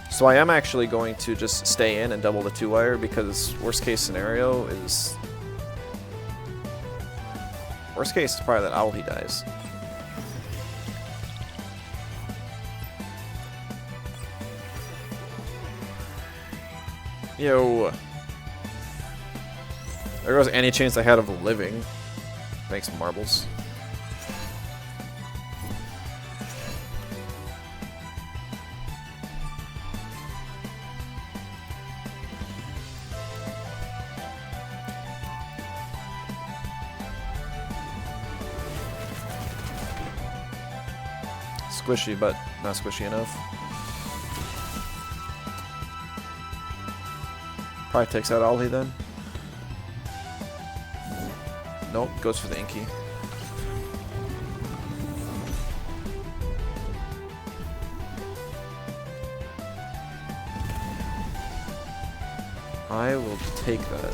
So I am actually going to just stay in and double the 2-wire, because worst case scenario is... Worst case is probably that Owlhy dies. Yo. There goes any chance I had of living. Thanks, marbles. Squishy, but not squishy enough. Probably takes out Alhi then. Nope, goes for the Inky. I will take that.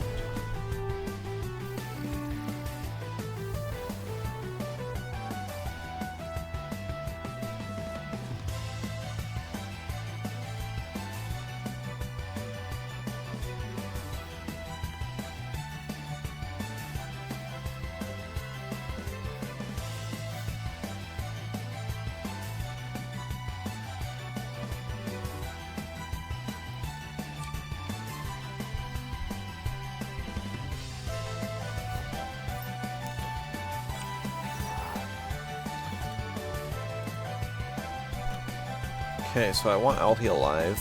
Okay, so I want Alhi alive.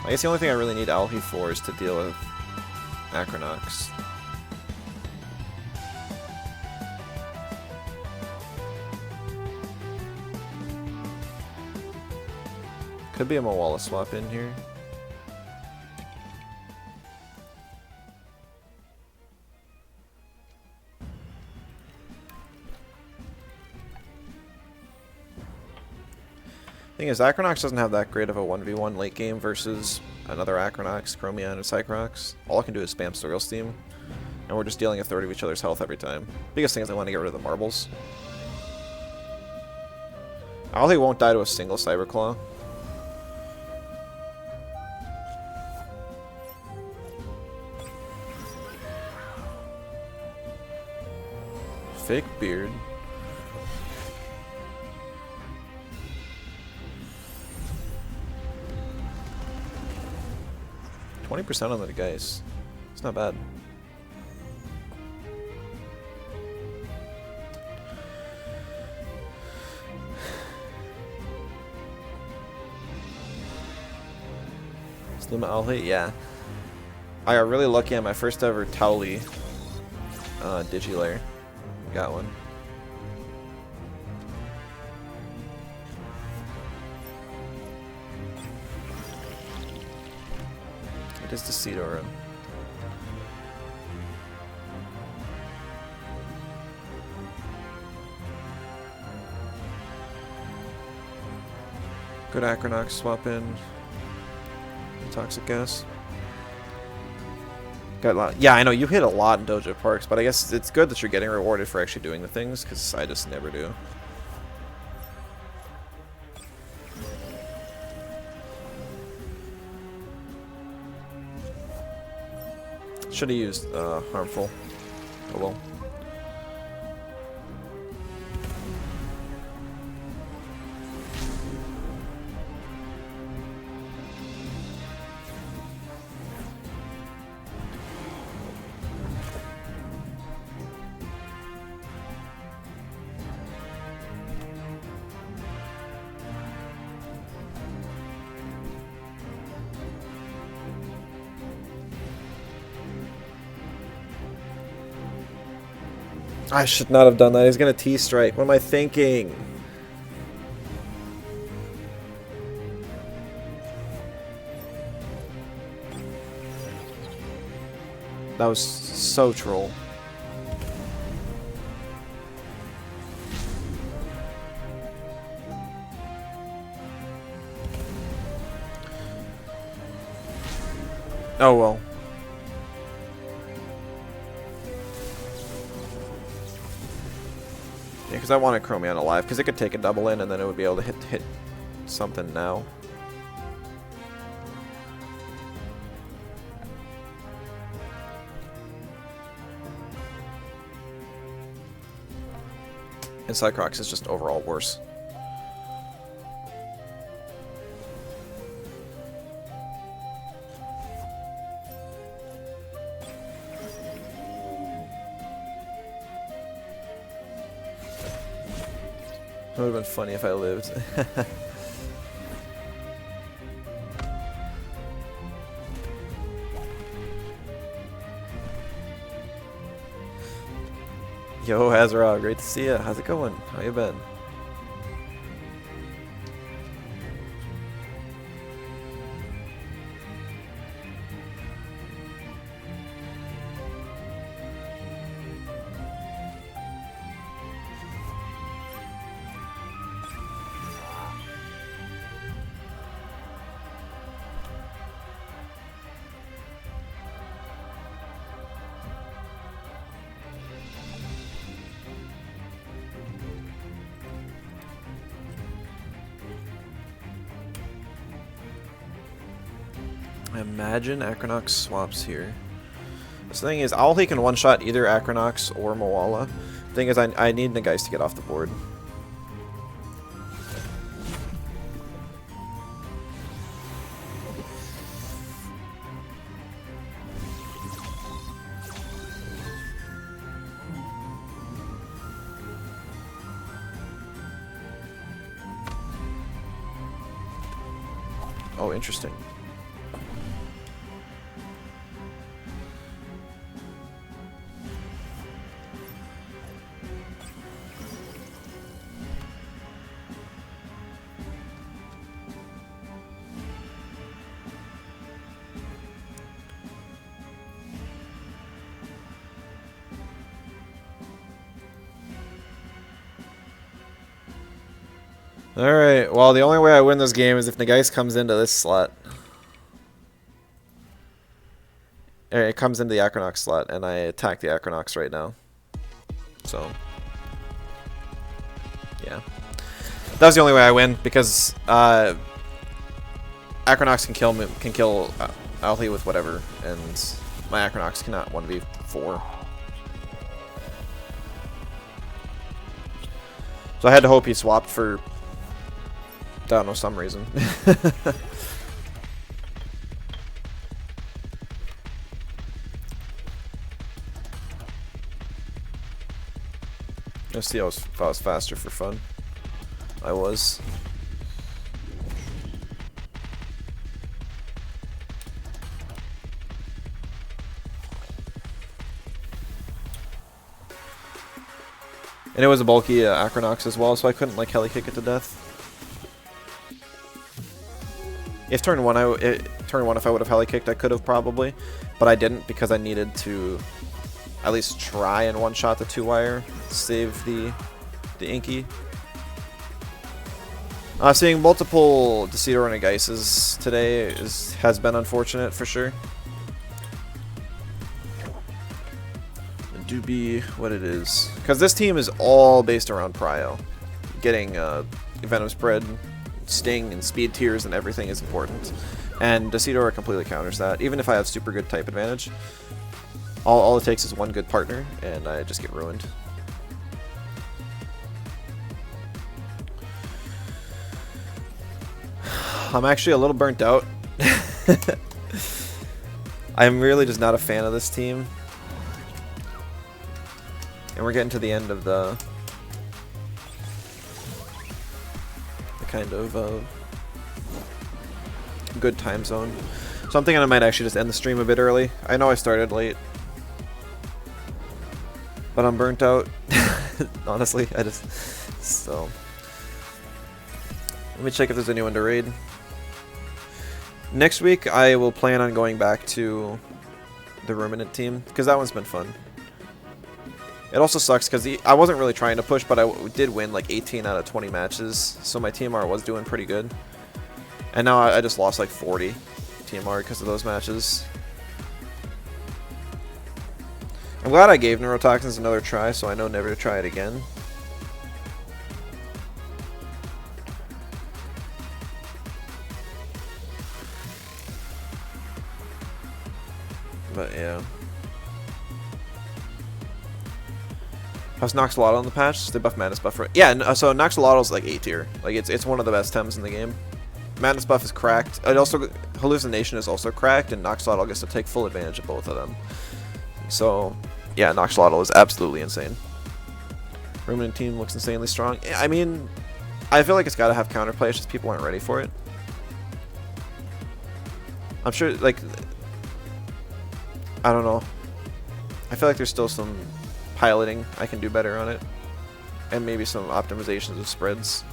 I guess the only thing I really need Alhi for is to deal with Acronox. Could be a Moala swap in here. Thing is, Acronox doesn't have that great of a 1v1 late game versus another Acronox, Chromia, and a Cycrox. All I can do is spam Soil Steam, and we're just dealing a third of each other's health every time. Biggest thing is I want to get rid of the marbles. Alhi won't die to a single Cyberclaw. Fake beard. 20% on the Geist. It's not bad. Sluma Alhi? Yeah. I got really lucky on my first ever Towley Digilayer. Got one. It is Deceit Aura. Good Acronox swap in. Toxic gas. Got a lot. Yeah, I know you hit a lot in Dojo Parks, but I guess it's good that you're getting rewarded for actually doing the things, because I just never do. Should have used harmful. Oh well. I should not have done that. He's gonna T-strike. What am I thinking? That was so troll. Oh well. Yeah, because I wanted Chromion alive, because it could take a double in and then it would be able to hit something now. And Cycrox is just overall worse. It would have been funny if I lived. Yo, Azra, great to see ya. How's it going? How you been? Imagine Acronox swaps here. The thing is, Owlhy can one-shot either Acronox or Moala. The thing is, I need Nagais to get off the board. Oh, interesting. Alright, well, the only way I win this game is if Nagais comes into this slot. It comes into the Acronox slot, and I attack the Acronox right now. So, yeah. That was the only way I win, because Acronox can kill Owlhy with whatever, and my Acronox cannot 1v4. So I had to hope he swapped for, I don't know, some reason. Let's see if I was faster for fun. I was. And it was a bulky Acronox as well, so I couldn't like heli kick it to death. If turn one, if I would have heli kicked, I could have probably, but I didn't because I needed to at least try and one shot the 2-wire, save the Inky. Seeing multiple Decidueye and Nagaises today has been unfortunate for sure. It do be what it is, because this team is all based around Prio. Getting Venom Spread, Sting, and Speed tiers and everything is important, and Decidueye completely counters that. Even if I have super good type advantage, All it takes is one good partner, and I just get ruined. I'm actually a little burnt out. I'm really just not a fan of this team. And we're getting to the end of the kind of good time zone. So I'm thinking I might actually just end the stream a bit early. I know I started late, but I'm burnt out. Honestly, so let me check if there's anyone to raid. Next week I will plan on going back to the Ruminant team because that one's been fun. It also sucks because I wasn't really trying to push, but I did win like 18 out of 20 matches, so my TMR was doing pretty good. And now I just lost like 40 TMR because of those matches. I'm glad I gave Neurotoxins another try, so I know never to try it again. But yeah. How's Noxolotl on the patch? They buff Madness buff for it. Yeah, so Noxolotl's like A tier. Like it's one of the best Tems in the game. Madness buff is cracked. It also Hallucination is also cracked, and Noxolotl gets to take full advantage of both of them. So yeah, Noxolotl is absolutely insane. Ruminant team looks insanely strong. I mean, I feel like it's got to have counterplay. It's just people aren't ready for it. I'm sure, like, I don't know. I feel like there's still some piloting I can do better on it, and maybe some optimizations of spreads.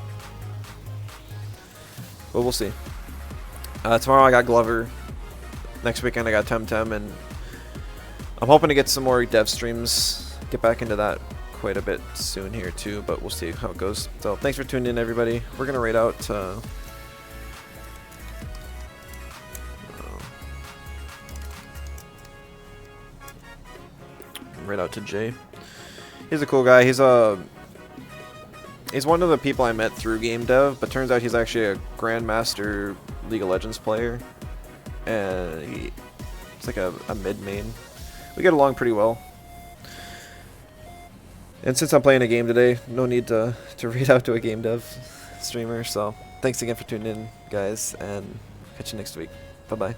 But we'll see. Tomorrow I got Glover. Next weekend I got Temtem, and I'm hoping to get some more dev streams. Get back into that quite a bit soon here too, but we'll see how it goes. So thanks for tuning in, everybody. We're gonna raid out to Jay. He's a cool guy. He's one of the people I met through game dev, but turns out he's actually a Grandmaster League of Legends player, and he's like a mid main. We get along pretty well. And since I'm playing a game today, no need to read out to a game dev streamer. So thanks again for tuning in, guys, and catch you next week. Bye bye.